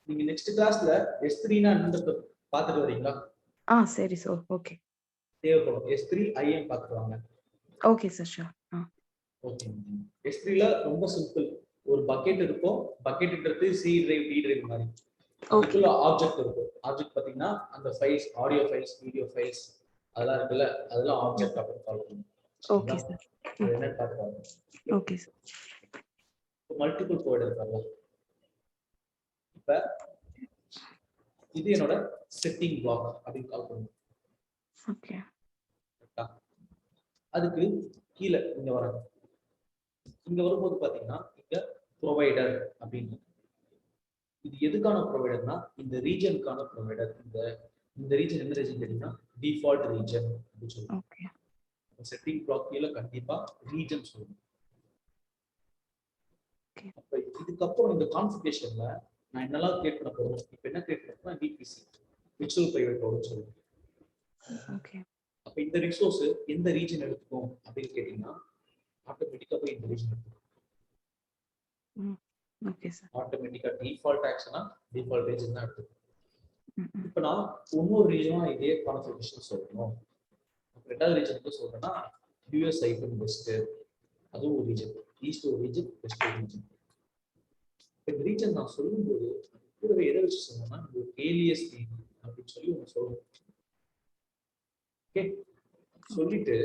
நீங்க நெக்ஸ்ட் கிளாஸ்ல S3 னா என்னன்னு பார்த்துட்டு வரீங்களா? சரி சார். ஓகே தேவைப்படும் S3 IAM பார்த்துட்டு வாங்க. Okay sir sure. Okay. S3 ல ரொம்ப சிம்பிள், ஒரு பக்கெட் இருக்கும், பக்கெட்ன்றது C டிரைவ் D டிரைவ் மாதிரி. அதுக்குள்ள ஆப்ஜெக்ட் இருக்கும். ஆப்ஜெக்ட் பாத்தீங்கன்னா அந்த files, audio files, video files அதெல்லாம் இருக்குல்ல, அதெல்லாம் ஆப்ஜெக்ட் அப்படின்னு கால் பண்ணுவோம். Okay sir. அது என்னன்னு பார்த்துவாங்க. Okay sir. மல்டிபிள் ப்ரொவைடர் இருக்காங்க. இப்ப இது என்னோட செட்டிங் பிளாக் அப்படின்னு கால் பண்ணுவோம். ஓகே அதுக்கு கீழே இங்க வராங்க. இங்க வரும்போது பாத்தீங்கன்னா இங்க ப்ரொவைடர் அப்படின்னு, இது எதுக்கான ப்ரொவைடர்னா இந்த ரீஜனுக்கான ப்ரொவைடர். இந்த ரீஜன் என்ன ரீஜன் கேட்டீங்கன்னா டிஃபால்ட் ரீஜன் அப்படின்னு சொல்லுவோம். ஓகே செட்டிங் பிளாக் கீழே கண்டிப்பா ரீஜன் சொல்லணும். அப்ப இதுக்கப்புறம் இந்த கான்ஃபிகரேஷன்ல நான் என்னெல்லாம் கிரியேட் பண்ண போறோம், இப்போ என்ன கிரியேட் பண்ணா VPC விர்ச்சுவல் பிரைவேட் கிளவுட் சொல்லுவோம். ஓகே அப்ப இந்த ரிசோர்ஸ் எந்த ரீஜன் எடுத்துக்கும் அப்படின்னு கேட்டீங்கன்னா ஆட்டோமேட்டிக்கா போய் இந்த ரீஜன் எடுத்துக்கும். Okay sir. ஆட்டோமேட்டிக்கா டிஃபால்ட் ஆக்ஷனா டிஃபால்ட் ரீஜன் தான் எடுத்துக்கும். இப்போ நான் இன்னொரு ரீஜனா இதே கான்ஃபிகரேஷன் சொல்லணும். ரெண்டாவது ரீஜனுக்கு சொல்றேன்னா US ஐபன் வெஸ்ட், அதுவும் ஒரு ரீஜன், ஈஸ்ட் ஒரு ரீஜன், வெஸ்ட் ஒரு ரீஜன். இந்த ரீஜன் நான் சொல்லும்போது கூடவே எதை வச்சு சொன்னோம்னா ஒரு ஏலியஸ் நேம் அப்படின்னு சொல்லி ஒன்று சொல்லணும். ஓகே சொல்லிட்டு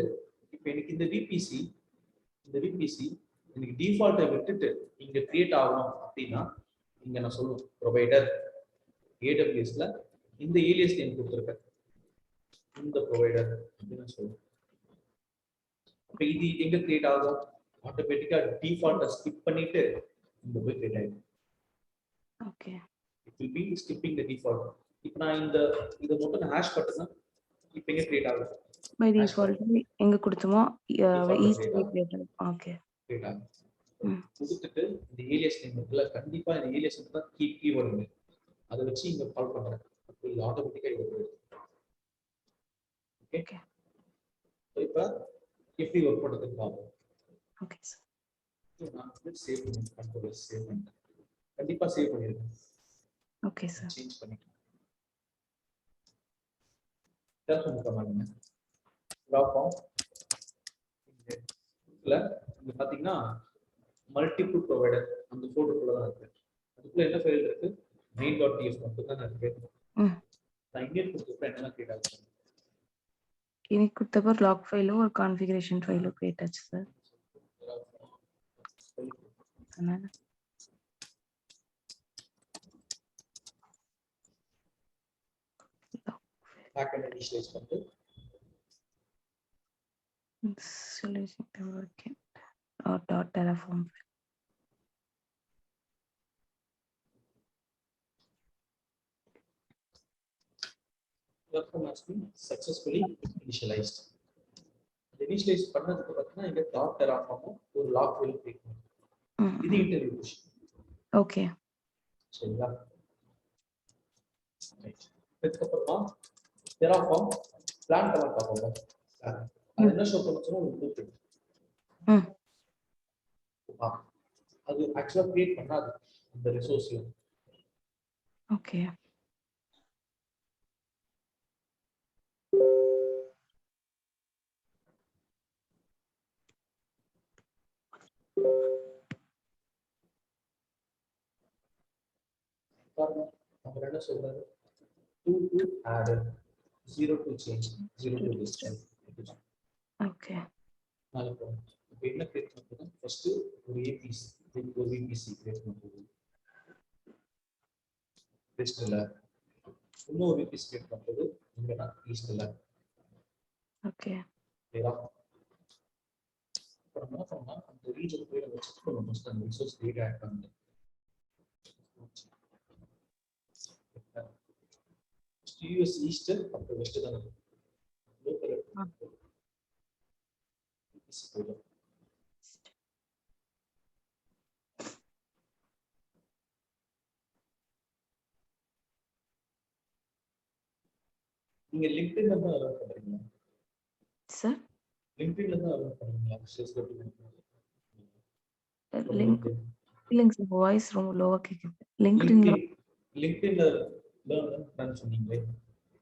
இப்போ எனக்கு இந்த VPC எனக்கு டிஃபால்ட்டை விட்டுட்டு இங்க கிரியேட் ஆகணும் அப்படின்னா இங்க நான் சொல்லுவேன் ப்ரொவைடர் AWSல இந்த ஏலியஸ் நேம் கொடுத்துருக்கேன், இந்த ப்ரொவைடர் அப்படின்னு சொல்லுவேன். அப்ப இது எங்க கிரியேட் ஆகும், ஆட்டோமேட்டிக்கா டிஃபால்ட்டை ஸ்கிப் பண்ணிட்டு இந்த போய் கிரியேட் ஆயிடும். Okay it will be skipping the default. இப்போ நான் இத மட்டும் நான் ஹாஷ் பண்ணா இப்போ எங்க கிரியேட் ஆகும், பை டிஃபால்ட் எங்க கொடுத்தோமோ ஈஸ்ட் கிரியேட் ஆகும். ஓகே கிரியேட் ஆகும். கொடுத்துட்டு இந்த ஏலியஸ் நேம் இருக்குல்ல, கண்டிப்பா இந்த ஏலியஸ் நேம் தான் கீவேர்ட் இருக்கு, அதை வச்சு இங்க கால் பண்றேன். அப்போ இது ஆட்டோமேட்டிக்கா இது போயிடும். ஓகே இப்போ எப்படி ஒர்க் பண்ணுறதுக்கு பார்ப்போம். Okay sir. நான் வந்து சேவ் பண்ணி கண்ட்ரோல் சேவ் பண்ணிட்டேன். கண்டிப்பாக சேவ் பண்ணியிருக்கேன். Okay sir. சேஞ்ச் பண்ணிட்டேன். டெர்மினல் கமாண்ட் ட்ராப் ஆன் இதுல இங்க பாத்தீங்கன்னா மல்டிபிள் ப்ரொவைடர் அந்த ஃபோல்டருக்குள்ள தான் இருக்கு. அதுக்குள்ள என்ன ஃபைல் இருக்கு? main.ts மட்டும் தான் இருக்கு. நான் இங்கே கொடுத்தப்ப என்னென்ன கிரியேட் ஆகுது? இன்னைக்கு கொடுத்தப்ப லாக் ஃபைலும் ஒரு கான்ஃபிகரேஷன் ஃபைலும் கிரியேட் ஆச்சு சார். பேக் அண்ட் இனிஷியலைஸ் பண்ணிட்டு .terraform Terraform has been successfully initialized. Initialise பண்ணதுக்கு பார்த்தீங்கன்னா இங்க .terraform ஒரு லாக் ஃபைல் கிரியேட் பண்ணும். இது இன்டர்வியூ கொஸ்டின். ஓகே சரிங்களா? அதுக்கப்புறமா Terraform பிளான் கமாண்ட் பார்ப்போம். அது என்ன ஷோ பண்ணுச்சுன்னா ஒரு ப்ளூ பிரிண்ட். அது ஆக்சுவலா கிரியேட் பண்ணாது அந்த ரிசோர்ஸ்ல. ஓகே நம்ம என்ன சொல்றாரு? 2 to add 0 to change 0 to distance. Okay நாளைக்கு இப்போ என்ன கிரியேட் பண்ணுறோம்? ஃபர்ஸ்ட் ஒரு ஏபிசி ஒரு விபிசி கிரியேட் பண்ணுறது. லிஸ்ட்ல இன்னொரு விபிசி கிரியேட் பண்ணுறது இங்க தான் லிஸ்ட்ல. ஓகே ஓகேவா? இப்போ நம்ம என்ன பண்ணோம்னா அந்த ரீஜன் போய் நம்ம செக் பண்ணணும். ஃபர்ஸ்ட் அந்த ரிசோர்ஸ் டேட்டா ஆட் பண்ணணும். யூஎஸ் ஈஸ்ட் அப்புறம் வெஸ்ட் தான் இருக்கு. லோக்கல் நீங்க லிங்க்டின்ல தான் ரன் பண்றீங்க சார். லிங்க்டின்ல தான் ரன் பண்றீங்களா? சேல்ஸ் லிங்க் இல்லைங்க சார், வாய்ஸ் ரொம்ப லோவா கேக்குது. லிங்க்டின்ல லிங்க்டின்ல தான் ரன் சொன்னீங்களே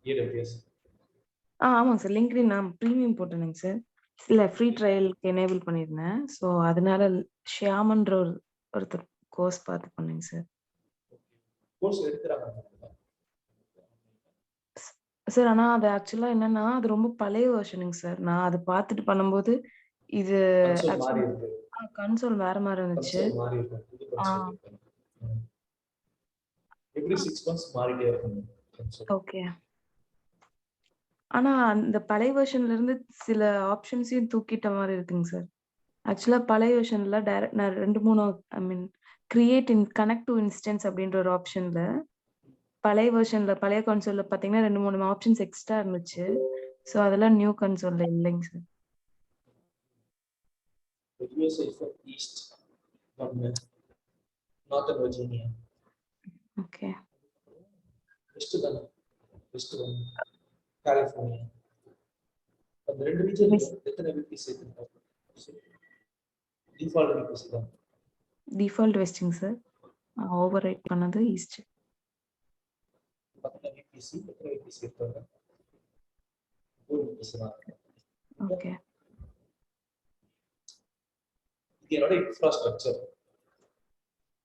AWS. ஆமாங்க சார். லிங்க்டின் நான் ப்ரீமியம் போட்டேனுங்க சார். இல்ல ஃப்ரீ ட்ரையலுக்கு எனேபிள் பண்ணியிருந்தேன். ஸோ அதனால ஷியாமன்ற ஒருத்தர் கோர்ஸ் பார்த்து பண்ணேங்க சார். Course எடுத்துறாங்க sir. ஆனா அது ஆக்சுவலா என்னன்னா அது ரொம்ப பழைய வெர்ஷனுங்க சார். நான் அது பார்த்துட்டு பண்ணும்போது இது மாறி இருக்கு. கன்சோல் வேற மாதிரி இருந்துச்சு. கன்சோல் மாறி இருக்கு. புது கன்சோல் இருக்கு. எவ்ரி 6 months மாறிட்டே இருக்கும் கன்சோல். ஓகே. ஆனா அந்த பழைய வெர்ஷன்ல இருந்து சில ஆப்ஷன்ஸையும் தூக்கிட்ட மாதிரி இருக்குங்க சார். ஆக்சுவலா பழைய வெர்ஷன்ல டைரக்ட் நான் 2-3 I mean create in connect to instance அப்படின்ற ஒரு ஆப்ஷன்ல பழைய வெர்ஷன்ல பழைய கன்சோல்ல பாத்தீங்கன்னா 2-3 ஆப்ஷன்ஸ் எக்ஸ்ட்ரா இருந்துச்சு. ஸோ அதெல்லாம் நியூ கன்சோல்ல இல்லைங்க sir. USA for East, Northern Virginia. ஓகே. வெஸ்ட் தான். வெஸ்ட் தான். கலிஃபோர்னியா. அந்த ரெண்டு ரீஜன்ல எத்தனை விபிசி இருக்கு? டிஃபால்ட் விபிசி தான். டிஃபால்ட் வெஸ்டிங் சார். ஓவர்ரைட் பண்ணது ஈஸ்ட். பக்கத்துல விபிசி எத்தனை விபிசி இருக்காங்க? ஒரு விபிசி தான். ஓகே. இது என்னோட இன்ஃப்ராஸ்ட்ரக்சர்.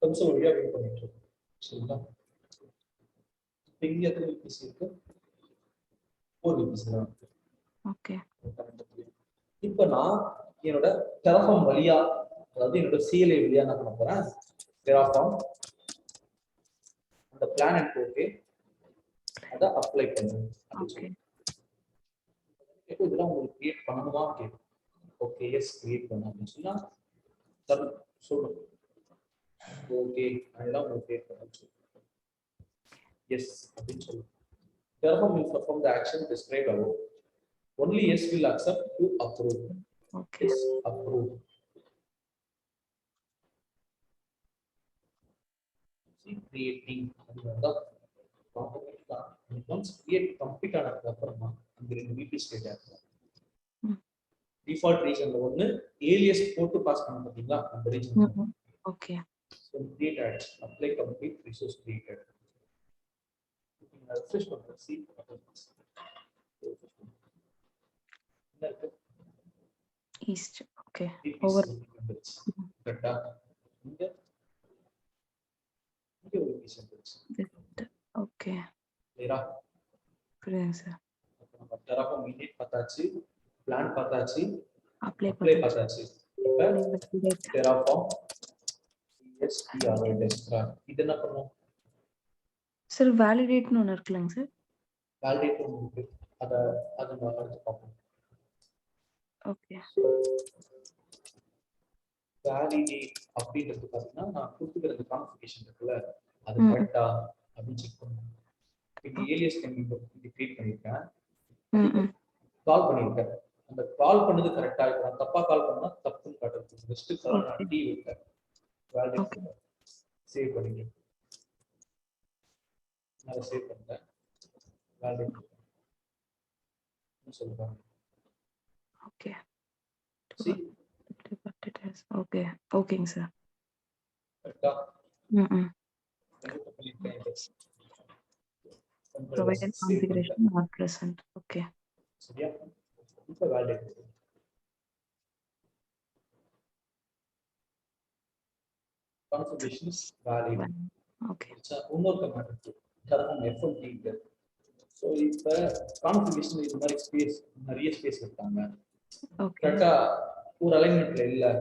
கன்சோல் வழியா வெயிட் பண்ணிட்டு இருக்கோம். சரிங்களா? இங்க எத்தனை விபிசி இருக்கு? ஒரு விபிசி தான் இருக்கு. ஓகே. இப்போ நான் என்னோட Terraform வழியா அதாவது என்னோட CLI வழியா நான் பண்ண போறேன். Terraform அந்த பிளான் அண்ட் ஓகே அத அப்ளை பண்ணுங்க. ஓகே. இப்போ இதெல்லாம் உங்களுக்கு கிரியேட் பண்ணணுமா கேட்கும். ஓகே எஸ் கிரியேட் பண்ண அப்படின்னு சொன்னா சொல்லுங்க. ஓகே அதெல்லாம் உங்களுக்கு கிரியேட் பண்ண எஸ் அப்படின்னு சொல்லுங்க. Terraform will perform the action described above. Only yes will accept to approve. Okay. Yes, approve. See, creating. Once create complete ஆனதுக்கு அப்புறமா அந்த ரெண்டு VP ஸ்டேட் ஆகும். டிஃபால்ட் ரீஜன்ல ஒன்னு ஏலியஸ் போட்டு பாஸ் பண்ண பாத்தீங்களா அந்த region. Okay. So create ads, apply complete resource created. Refresh பண்ணுங்க see ஈஸ்ட். ஓகே. ஓவர். கரெக்ட்டா இங்க ஒரு பீஸ் வந்துருச்சு. ஓகே. கிளியரா? புரியுதுங்க சார். நம்ம டெராஃபார்ம் இனிட் பார்த்தாச்சு, பிளான் பார்த்தாச்சு, அப்ளை பார்த்தாச்சு. இப்ப டெராஃபார்ம் CSTRL இது என்ன பண்ணும் சார்? வேலிடேட்னு ஒன்று இருக்குல்லங்க சார். வேலிடேட் இருக்கு, அதை நம்ம அடுத்து பார்ப்போம். ஓகே. வேலிடேட் அப்படின்றது பார்த்தீங்கன்னா நான் கொடுத்துக்கிறது கான்ஃபிகரேஷன் இருக்குல்ல, அது கரெக்டா அப்படின்னு செக் பண்ணுவோம். இப்போ ஏலியஸ் இது கிரியேட் பண்ணியிருக்கேன், கால் பண்ணியிருக்கேன். அந்த கால் பண்ணது கரெக்டா இருக்கு. நான் தப்பா கால் பண்ணா தப்புன்னு காட்டுறது. ஜஸ்ட் கால் நான் டி விட்டேன். வேலிடேட் சேவ் பண்ணிட்டேன். நான் சேவ் பண்ணிட்டேன். வேலிடேட் சொல்லுங்க. ஓகே. See? ஓகே. ஓகேங்க சார். கரெக்டா? Provided configuration not present. Okay. சரியா? இப்போ validate configuration is valid. Okay. இன்னொரு கமாண்ட் இருக்கு, terraform fmt இருக்கு. ஸோ இப்போ கான்ஃபிகரேஷன் இது மாதிரி ஸ்பேஸ் நிறைய ஸ்பேஸ் இருக்காங்க, கரெக்டா ஒரு அலைன்மெண்ட்ல இல்லை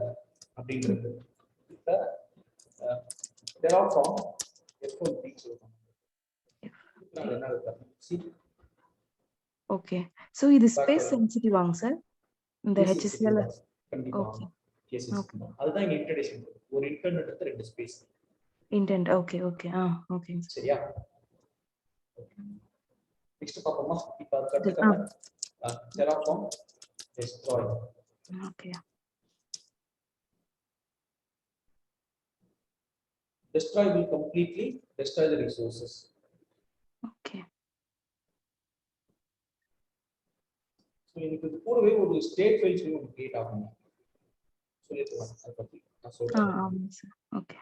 அப்படிங்கிறது. இப்போ terraform fmt சொல்லுவாங்க. என்ன இருக்கு? ஓகே. சோ இது ஸ்பேஸ் சென்சிட்டிவாங்க சார் இந்த HCL? கண்டிப்பா. அதுதான் இங்க இன்டர்டேஷன். ஒரு இன்டர்நெட் எடுத்து ரெண்டு space intend. Okay okay. Okay. சரியா? நெக்ஸ்ட் பாப்போமா? இப்போ அடுத்த command terraform destroy. Okay. Destroy will completely destroy the resources. Okay. So எனக்கு இது கூடவே ஒரு ஸ்டேட் ஃபைல்ஸ் ஒன்று கிரியேட் ஆகும் சொல்லிடுறேன். அதை பற்றி நான் சொல்றேன். ஆமாம் சார். ஓகே.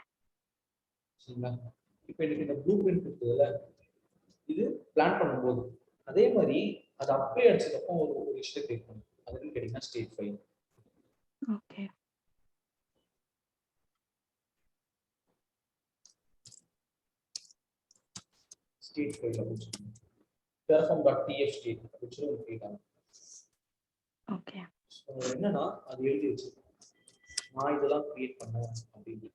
சரிங்களா? இப்போ எனக்கு இந்த ப்ளூ பிரிண்ட் இருக்குதுல்ல, இது பிளான் பண்ணும்போது அதே மாதிரி அது அப்ளை அடிச்சதுக்கப்புறம் ஒரு லிஸ்ட்டை கிரியேட் பண்ணும். அதுன்னு கேட்டிங்கன்னா state file. Okay. State file அப்படின்னு சொல்லுவோம். terraform.tf state அப்படின்னு சொல்லி ஒரு ஃபைல் ஆகும். ஓகே. என்னன்னா அது எழுதி வச்சு நான் இதெல்லாம் கிரியேட் பண்ணேன் அப்படின்னு.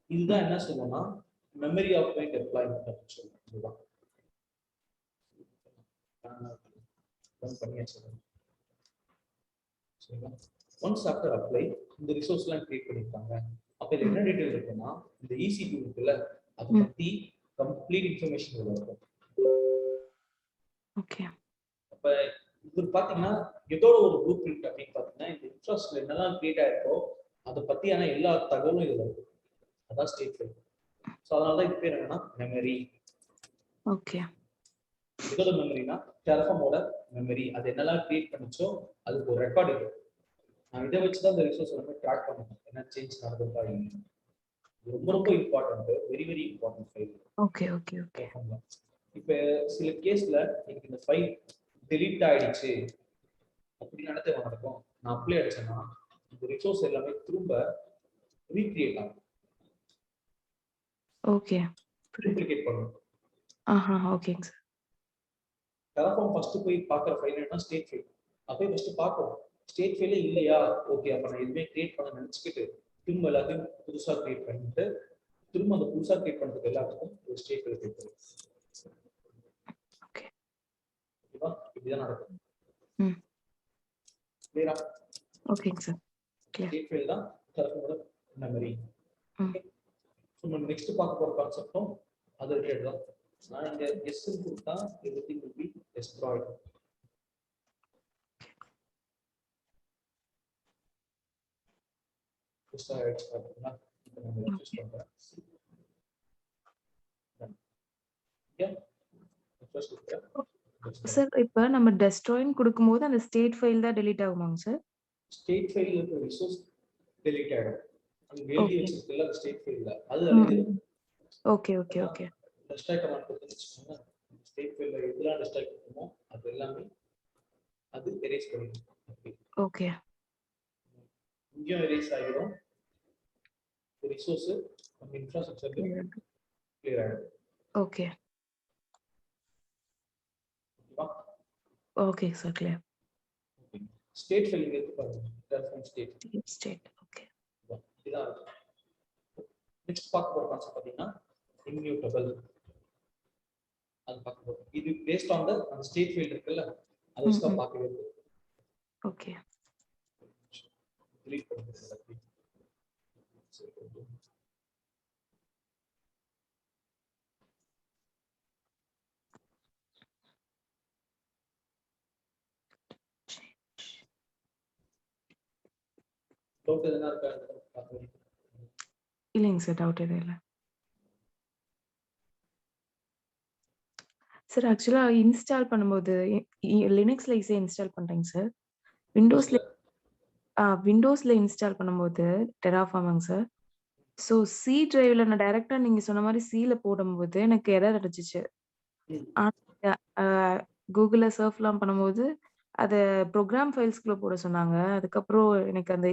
இதுதான் என்ன சொல்லுவோம்னா மெமரி ஆஃப் மை டெப்ளாய்மென்ட் அப்படின்னு சொல்லுவோம். இதுதான் பண்ணியாச்சு. சரிங்களா? ஒன்ஸ் ஆஃப்டர் அப்ளை இந்த ரிசோர்ஸ்லாம் கிரியேட் பண்ணியிருக்காங்க. அப்போ இது என்ன டீட்டெயில் இருக்குன்னா இந்த EC2 இருக்குல்ல அதை பற்றி கம்ப்ளீட் இன்ஃபர்மேஷன் இதில் இருக்கும். ஓகே. அப்போ இது பார்த்தீங்கன்னா இதோட ஒரு ப்ளூ பிரிண்ட் அப்படின்னு பார்த்தீங்கன்னா இந்த இன்ஃப்ராஸ்ட்ரக்சர் என்னெல்லாம் கிரியேட் ஆயிருக்கோ அதை பற்றியான எல்லா தகவலும் இதில் இருக்கும். அதான் ஸ்டேட் ஃபைல். ஸோ அதனால தான் இது பேர் என்னன்னா மெமரி. ஓகே. இதோட மெமரினா டெராஃபார்மோட மெமரி. அது என்னெல்லாம் கிரியேட் பண்ணிச்சோ அதுக்கு ஒரு ரெக்கார்ட் இருக்கு. நான் இதை வச்சு தான் இந்த ரிசோர்ஸ் எல்லாமே ட்ராக் பண்ணணும், என்ன சேஞ்ச் நடந்ததா இல்லை. ரொம்ப ரொம்ப important, very very important file. Okay okay okay. இப்போ சில கேஸ்ல எனக்கு இந்த ஃபைல் டெலீட் ஆயிடுச்சு அப்படி நடக்கும். நான் அப்ளை அடிச்சேன்னா இந்த ரிசோர்ஸ் எல்லாமே திரும்ப ரீக்ரியேட் ஆகும். ஓகே. டூப்ளிகேட் பண்ணும். ஓகேங்க சார். டெராஃபார்ம் ஃபர்ஸ்ட் போய் பார்க்குற ஃபைல் என்ன ஸ்டேட் ஃபைல். அப்போ ஃபர்ஸ்ட் பார்க்கணும் ஸ்டேட் ஃபைலே இல்லையா, ஓகே அப்போ நான் எதுவுமே கிரியேட் பண்ண நினச்சிக்கிட்டு திரும்ப எல்லாத்தையும் புதுசாக கிரியேட் பண்ணிட்டு திரும்ப அந்த புதுசாக கிரியேட் பண்ணுறதுக்கு எல்லாத்துக்கும் ஒரு ஸ்டேட் ஃபைல் கிரியேட் பண்ணும். ஓகே. ஓகேவா? இப்படிதான் நடக்கும். கிளியரா? ஓகேங்க சார். ஸ்டேட் ஃபைல் தான் டெராஃபார்மோட மெமரி. ஓகே. ஸோ நம்ம நெக்ஸ்ட் பார்க்க போகிற கான்செப்டும் அது ரிலேட்டட் தான். நான் இங்கே எஸ் கொடுத்தா எவ்ரிதிங் வில் பி டெஸ்ட்ராய்ட். ஆயிடுச்சு பார்த்தீங்களா? இப்போ நம்ம யூஸ் பண்ணுறேன். சார் இப்ப நம்ம டெஸ்ட்ராய்னு கொடுக்கும்போது அந்த ஸ்டேட் ஃபைல் தான் டெலீட் ஆகுமாங்க சார்? ஸ்டேட் ஃபைல்ல இருக்க ரிசோர்ஸ் டெலீட் ஆயிடும். அங்க எழுதி ஓகே. வச்சிருக்கல ஸ்டேட் ஃபைல்ல அது அழிஞ்சிடும். Okay okay okay. Destroy command கொடுத்துச்சுன்னா ஸ்டேட் ஃபைல்ல எதுலாம் டெஸ்ட்ராய் பண்ணுமோ அது எல்லாமே அது எரேஸ் பண்ணிடும். ஓகே. இங்கேயும் எரேஸ் ஆகிடும். ரிசோர்ஸ் நம்ம இன்ஃப்ராஸ்ட்ரக்சர்ல கிளியர் ஆகிடும். ஓகே. ஓகேவா? Okay sir, clear. State file இங்க இருக்கு பாருங்க. Reference state. ஓகே. இதான் நெக்ஸ்ட் பார்க்க போற கான்செப்ட் பாத்தீங்கன்னா இம்மியூட்டபிள். அது பார்க்க போறோம். இது பேஸ்ட் ஆன் அந்த ஸ்டேட் ஃபைல் இருக்குல்ல அதை வச்சு தான் பார்க்கவே இருக்கு. ஓகே. delete பண்ணுங்க எல்லாத்தையும். டவுட் எதனா இருக்கா பாருங்க. இல்லைங்க சார், டவுட் எதுவும் இல்லை சார். ஆக்சுவலா இன்ஸ்டால் பண்ணும்போது லினக்ஸ்ல ஈஸியா இன்ஸ்டால் பண்றேங்க சார். விண்டோஸ்ல இன்ஸ்டால் பண்ணும்போது டெராஃபார்ம்ங்க சார். ஸோ சி டிரைவ்ல நான் டைரக்டா நீங்க சொன்ன மாதிரி சில போடும்போது எனக்கு எரர் அடிச்சிச்சு. கூகுள்ல சர்ஃப்லாம் பண்ணும்போது அதை ப்ரோக்ராம் ஃபைல்ஸ்குள்ள போட சொன்னாங்க. அதுக்கப்புறம் எனக்கு அந்த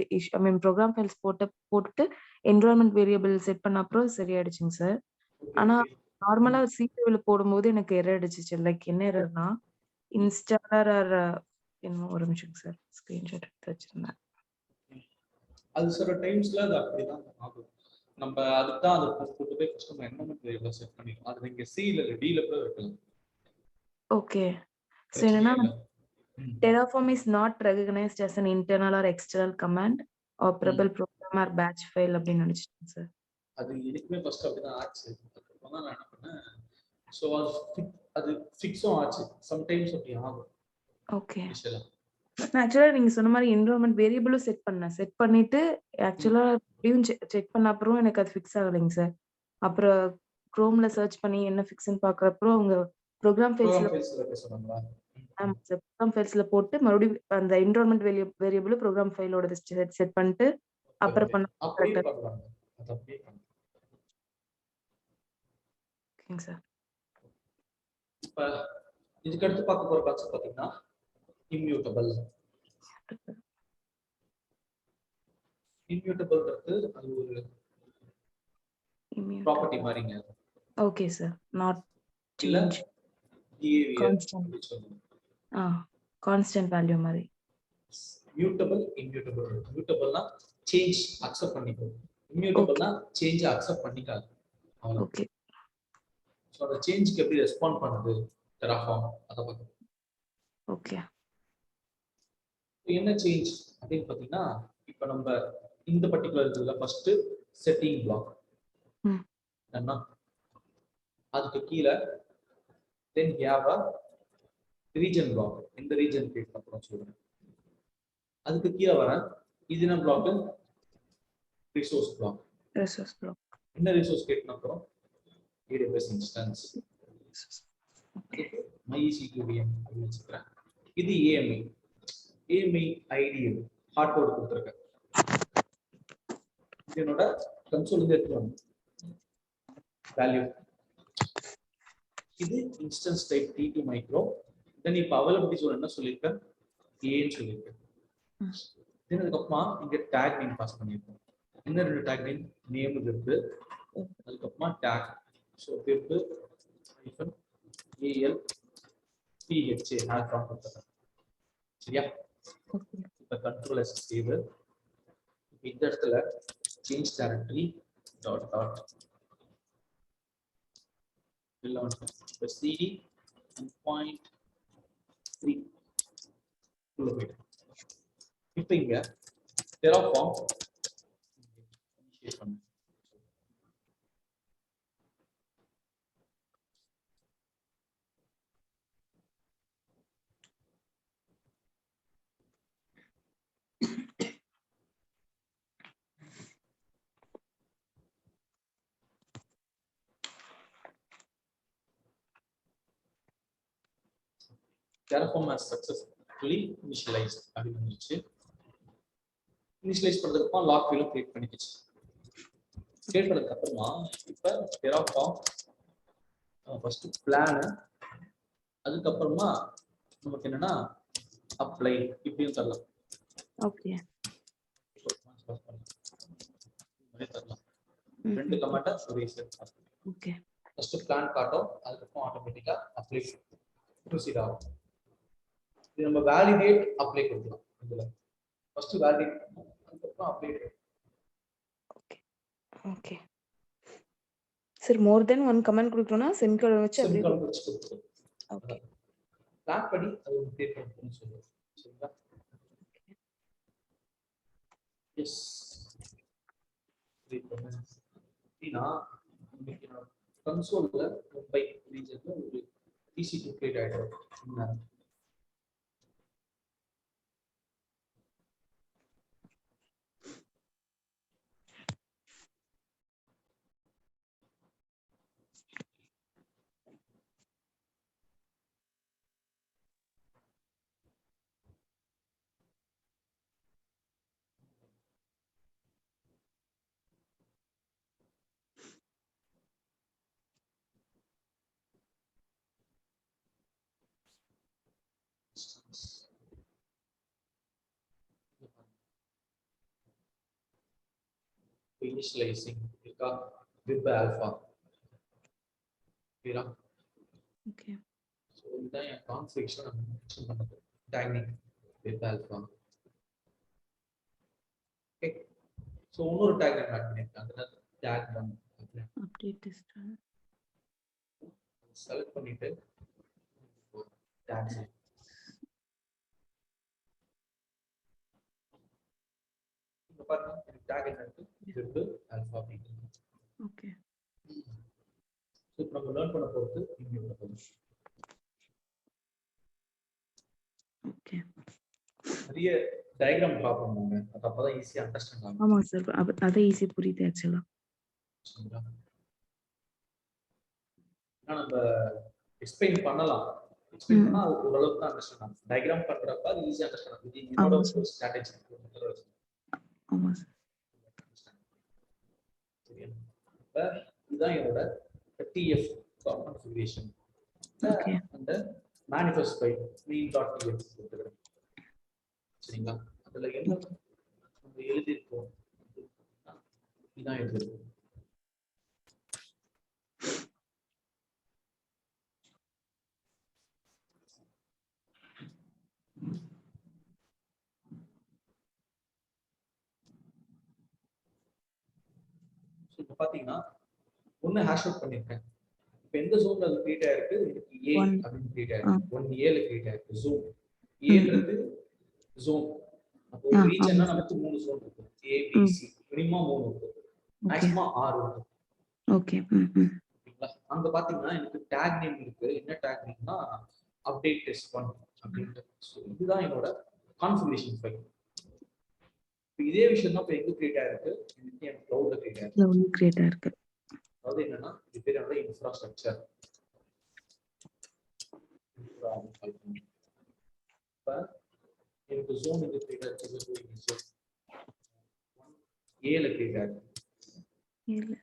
ப்ரோக்ராம் ஃபைல்ஸ் போட்டுட்டு என்விரான்மெண்ட் வேரியபிள் செட் பண்ண அப்புறம் சரியாயிடுச்சுங்க சார். ஆனா நார்மலா சி டிரைவ்ல போடும்போது எனக்கு எரர் அடிச்சிச்சு. லைக் என்ன எரர்னா இன்ஸ்டாலர் ஆர் என்ன, ஒரு நிமிஷம் சார், ஸ்கிரீன்ஷாட் எடுத்து வச்சிருந்தேன். அது சில டைம்ஸ்ல அது அப்படிதான் ஆகும். நம்ம அதுக்கு தான் அதை போட்டு போய் ஃபர்ஸ்ட் நம்ம என்விரான்மெண்ட் வேரியபிள் செட் பண்ணிடலாம். அது நீங்க சி இல்ல டி ல கூட வைக்கலாம். ஓகே. ஸோ என்னன்னா Terraform is not recognized as an internal or external command, operable program or batch file அப்படின்னு நினைச்சிட்டேன் சார். அது எனக்குமே ஃபர்ஸ்ட் அப்படிதான் ஆச்சு. அதுக்கப்புறம் தான் நான் என்ன பண்ணேன், ஸோ அது ஃபிக்ஸும் ஆச்சு. சம்டைம்ஸ் அப்படி ஆகும். ஓகே. ஆக்சுவலா நீங்க சொன்ன மாதிரி என்விரான்மெண்ட் வேரியபிளும் செட் பண்ணிட்டு ஆக்சுவலா இப்படியும் செக் பண்ண அப்புறம் எனக்கு அது ஃபிக்ஸ் ஆகலைங்க சார். அப்புறம் குரோம்ல சர்ச் பண்ணி என்ன ஃபிக்ஸ்ன்னு பார்க்கறப்போ அவங்க ப்ரோக்ராம் ஃபைல்ஸ்ல சொன்னாங்களா? ஆமா சார், ப்ரோக்ராம் ஃபைல்ஸ்ல போட்டு மறுபடியும் அந்த என்விரான்மெண்ட் வேரியபிள் ப்ரோக்ராம் ஃபைலோட செட் பண்ணிட்டு அப்புறம் பண்ண அப்படியே பண்ணலாம். அது அப்படியே பண்ணலாம். ஓகேங்க சார். இப்ப இதுக்கு அடுத்து பார்க்க போற கான்செப்ட் பாத்தீங்கன்னா இம்மியூட்டபிள். இம்மியூட்டபிள்ன்றது அது ஒரு ப்ராப்பர்ட்டி மாதிரிங்க. Okay sir. Not change, constant value மாதிரி. Mutable, immutable. மியூட்டபிள்னா சேஞ்ச் அக்செப்ட் பண்ணிக்கும். இம்மியூட்டபிள்னா சேஞ்ச் அக்செப்ட் பண்ணிக்காது. ஓகே. சோ அந்த சேஞ்ச்க்கு எப்படி ரெஸ்பாண்ட் பண்ணுது டெராஃபார்ம் அத பத்தி. ஓகே. என்ன சேஞ்ச் அப்படின்னு பாத்தீங்கன்னா, இப்போ நம்ம இந்த பர்టిక్యులர் இதுல ஃபர்ஸ்ட் செட்டிங் பிளாக் என்ன, அதுக்கு கீழ தென் ஹேவ் a ரீஜன் பிளாக். இந்த ரீஜன் கிரியேட் பண்றோம் சொல்றேன். அதுக்கு கீழ வர இது என்ன பிளாக், ரிசோர்ஸ் பிளாக். என்ன ரிசோர்ஸ் கிரியேட் பண்றோம், AWS இன்ஸ்டன்ஸ். MyEC2VM அப்படின்னு வச்சுக்கிறேன். இது AMI ஐடி ஹார்ட் கோட் கொடுத்துருக்கேன். இதனோட கன்சோல் இருந்து எடுத்துவாங்க வேல்யூ. இது இன்ஸ்டன்ஸ் டைப் T2 மைக்ரோ. தென் இப்போ அவைலபிலிட்டி சொல்ல என்ன சொல்லியிருக்கேன், ஏன்னு சொல்லியிருக்கேன். தென் அதுக்கப்புறமா இங்க டேக் நேம் பாஸ் பண்ணியிருக்கோம். என்ன ரெண்டு டேக் நேம், நேம் இருக்கு, அதுக்கப்புறமா டேக். ஸோ பேருக்கு ALPHA ஹேக் ஃபார்ம் கொடுத்துருக்கேன். சரியா? இப்போ கண்ட்ரோல் எஸ் சேவ். இந்த இடத்துல சேஞ்ச் டைரக்டரி டாட் டாட் இப்போ CD 1.3 உள்ள போயிட்டு இப்போ இங்க டெராஃபார்ம் இனிஷியேட் பண்ணு. Terraform has successfully initialized அப்படின்னு வந்துச்சு. இனிஷியலைஸ் பண்றதுக்கு அப்புறம் லாக் ஃபைலும் கிரியேட் பண்ணிக்கிச்சு. கிரியேட் பண்ணதுக்கு அப்புறமா இப்ப Terraform ஃபர்ஸ்ட் பிளான், அதுக்கப்புறமா நமக்கு என்னன்னா அப்ளை இப்படியும் தரலாம். ஓகே தரலாம். ரெண்டு கமாண்டா ரீசெட். ஓகே ஃபர்ஸ்ட் பிளான் காட்டும், அதுக்கப்புறம் ஆட்டோமேட்டிக்கா அப்ளை ப்ரொசீட் ஆகும். இது நம்ம வேலிடேட் அப்ளை கொடுக்கலாம். இதுல ஃபர்ஸ்ட் வேலிடேட் பண்ணணும், அதுக்கப்புறம் apply. Okay okay sir. More than one comment கொடுக்கணும்னா செமிகோலன் வச்சு அப்படியே செமிகோலன் வச்சு கொடுத்துருவோம். ஓகே பிளான் படி அது கிரியேட் பண்ணணும்னு சொல்லுவோம். சரிங்களா? எஸ் கிரியேட் பண்ணேன். அப்படின்னா இன்னைக்கு நான் கன்சோல்ல மும்பை ரீஜன்ல ஒரு EC2 கிரியேட் ஆயிடும். Initializing இருக்கா web alpha சரியா? ஓகே சோ இதான் என் கான்ஃபிகரேஷன் நான் மென்ஷன் பண்ணது dynamic web alpha. Okay so இன்னொரு டாக் நான் ஆட் பண்ணிருக்கேன். அது டாக் டம் அப்டேட் டெஸ்ட் செலக்ட் பண்ணிட்டு டாக் இங்க பாருங்க எனக்கு டாக் என்ன இருக்கு web alpha அப்படின்னு. ஓகே சோ நம்ம லேர்ன் பண்ண போறது இங்க உள்ள போகுது. ஓகே நிறைய டயகிராம் டிரா பண்ணுவாங்க, அது அப்பதான் ஈஸியா அண்டர்ஸ்டாண்ட் ஆகும். ஆமா சார், அது ஈஸி புரியுது ஆக்சுவலா. சரிங்களா? நம்ம எக்ஸ்பிளைன் பண்ணலாம், எக்ஸ்பிளைன் பண்ணா அது ஓரளவுக்கு தான் அண்டர்ஸ்டாண்ட் ஆகும். டயகிராம் பண்றப்ப அது ஈஸியா அண்டர்ஸ்டாண்ட் ஆகும். இது என்னோட ஒரு ஸ்ட்ராட்டஜி. ஆமா சார். சரியா? இப்ப இதுதான் என்னோட TF கான்ஃபிகரேஷன். ஓகே அந்த manifest file main.tf கொடுத்துக்கிறேன். சரிங்களா? அதுல என்ன நம்ம எழுதிருக்கோம் இதான் எழுதிருக்கோம். இப்ப பாத்தீங்கன்னா ஒண்ணு ஹேஷ் அவுட் பண்ணிருக்கேன். இப்ப எந்த ஜோன்ல அது கிரியேட் ஆயிருக்கு, இதுக்கு A அப்படின்னு கிரியேட் ஆயிருக்கு. 1A ல கிரியேட் ஆயிருக்கு ஜோன். Aன்றது ஜோன். அப்போ ரீஜன்னா நமக்கு 3 ஜோன் இருக்கு. A B C மினிமம் 3 இருக்கு. மேக்ஸிமம் 6 இருக்கு. ஓகே ஓகேங்களா? அங்க பாத்தீங்கன்னா எனக்கு டாக் நேம் இருக்கு. என்ன டாக் நேம்னா அப்டேட் டெஸ்ட் 1 அப்படின்ட்டு. சோ இதுதான் என்னோட கான்ஃபிகரேஷன் ஃபைல். இதே விஷயம் தான் இப்ப எங்க கிரியேட் ஆயிருக்கு, என் கிளவுட்ல கிரியேட் ஆயிருக்கு. அதாவது என்னன்னா இது பேர் என்னோட இன்ஃப்ராஸ்ட்ரக்சர். இப்ப எனக்கு ஜோன் இது கிரியேட் ஆயிருக்கு. A ல கிரியேட் ஆயிருக்கு.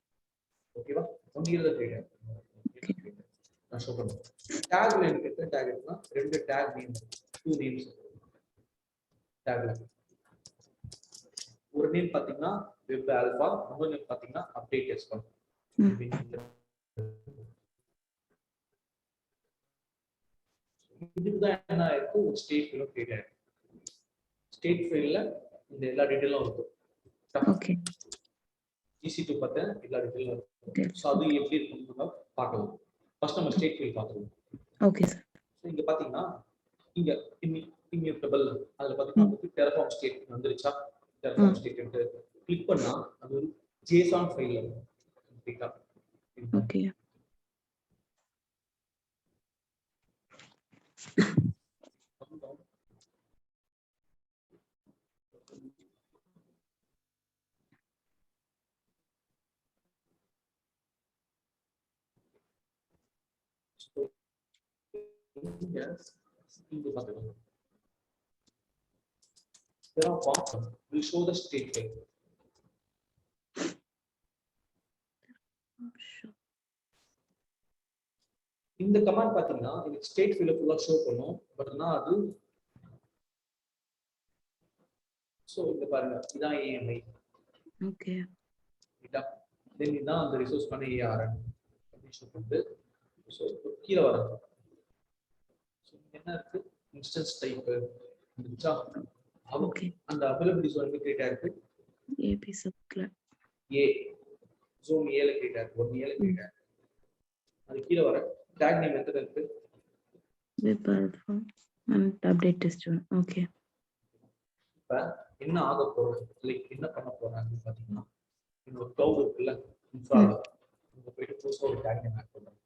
ஓகேவா? 1 ல கிரியேட் ஆயிருக்கு. நான் சொல்றேன் டாக்ல எனக்கு எத்தனை டாக் இருக்குன்னா ரெண்டு டாக் நேம், 2 நேம்ஸ் டாக்ல. ஒரு நேம் பாத்தீங்கன்னா வெப் ஆல்பா, இன்னொரு நேம் பாத்தீங்கன்னா அப்டேட் S1. இதுதான் என்ன ஆயிருக்கு, ஒரு ஸ்டேட் ஃபைல் கிரியேட் ஆயிருக்கு. ஸ்டேட் ஃபைல்ல இந்த எல்லா டீடைலும் இருக்கும். ஓகே EC2 பார்த்தா எல்லா டீடைலும் இருக்கும். சோ அது எப்படி இருக்குன்னு பார்க்கலாம். ஃபர்ஸ்ட் நம்ம ஸ்டேட் ஃபைல் பார்க்கலாம். Okay sir. இங்க பாத்தீங்கன்னா இங்க இம்யூட்டபிள் அதுல பாத்தீங்கன்னா Terraform ஸ்டேட் வந்துருச்சா, Terraform ஸ்டேட் கிளிக் பண்ணா அது ஒரு JSON ஃபைல் இருக்கும். ஓகே இங்க பாத்துக்கோங்க. Terraform will show the state file. இந்த கமாண்ட் பாத்தீங்கன்னா எனக்கு ஸ்டேட் ஃபீல்ட் ஃபுல்லா ஷோ பண்ணும். பட் ஆனா அது சோ இங்க பாருங்க இதான் AMI. ஓகே. ரைட்டா? தென் இதான் அந்த ரிசோர்ஸ் பண்ண ARN அப்படி ஷோ பண்ணுது. சோ கீழ வரும். சோ என்ன இருக்கு? இன்ஸ்டன்ஸ் டைப் இருந்துச்சா? ஓகே. அந்த அவைலபிலிட்டி ஜோன் கிரியேட் ஆயிருக்கு. AP சப்ல A ஜோன் A ல கிரியேட் ஆயிருக்கு. 1 A ல கிரியேட் ஆயிருக்கு. அது கீழ வர டாக் நேம் எத்தனை இருக்கு? Web alpha and update test 1. Okay. இப்ப என்ன ஆக போறோம்? லைக் என்ன பண்ண போறாங்கன்னு பாத்தீங்கன்னா இந்த கிளவுட் இருக்குல்ல இன்ஃப்ரால இங்க போயிட்டு புதுசா ஒரு டாக் நேம் ஆட் பண்றோம்.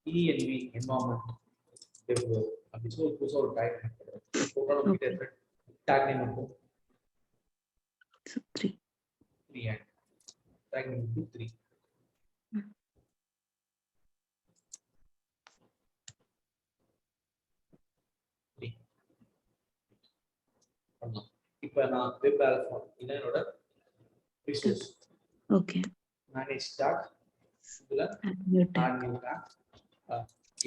ENV environment dev அப்படி சொல்லி புதுசா ஒரு டாக் நேம் ஆட் பண்றோம். டோட்டலா நம்ம கிட்ட இருக்க டாக் நேம் இருக்கும் So 3. 3 and tag name 3. இப்ப நான் வெப் ஆல்பா இதான் என்னோட ரிசோர்ஸ். ஓகே. மேனேஜ் டாக் இதுல new tag. Add new tag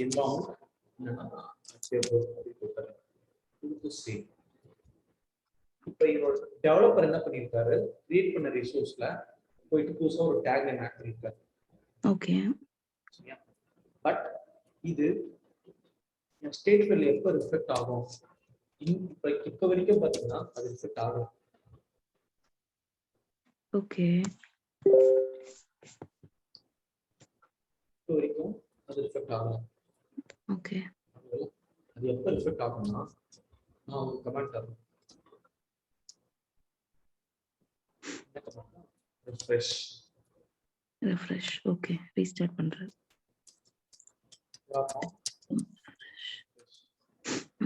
environment என்னன்னா டேபிள் அப்படி கொடுத்துறேன். இது சேவ். இப்ப என்னோட டெவலப்பர் என்ன பண்ணிருக்காரு? கிரியேட் பண்ண ரிசோர்ஸ்ல போயிட்டு புதுசா ஒரு டாக் நேம் ஆட் பண்ணிருக்காரு. ஓகே. சரியா? பட் இது ஸ்டேட் ஃபைல்ல எப்ப ரிஃப்ளெக்ட் ஆகும்? இப்ப வரைக்கும் பாத்தீங்கன்னா அது ரிஃப்ளெக்ட் ஆகும். ஓகே. இப்ப வரைக்கும் அது ரிஃப்ளெக்ட் ஆகும். ஓகே. அது எப்ப ரிஃப்ளெக்ட் ஆகும்னா நான் ஒரு கமெண்ட் தரேன். Refresh refresh. ஓகே. ரீஸ்டார்ட் பண்றேன்.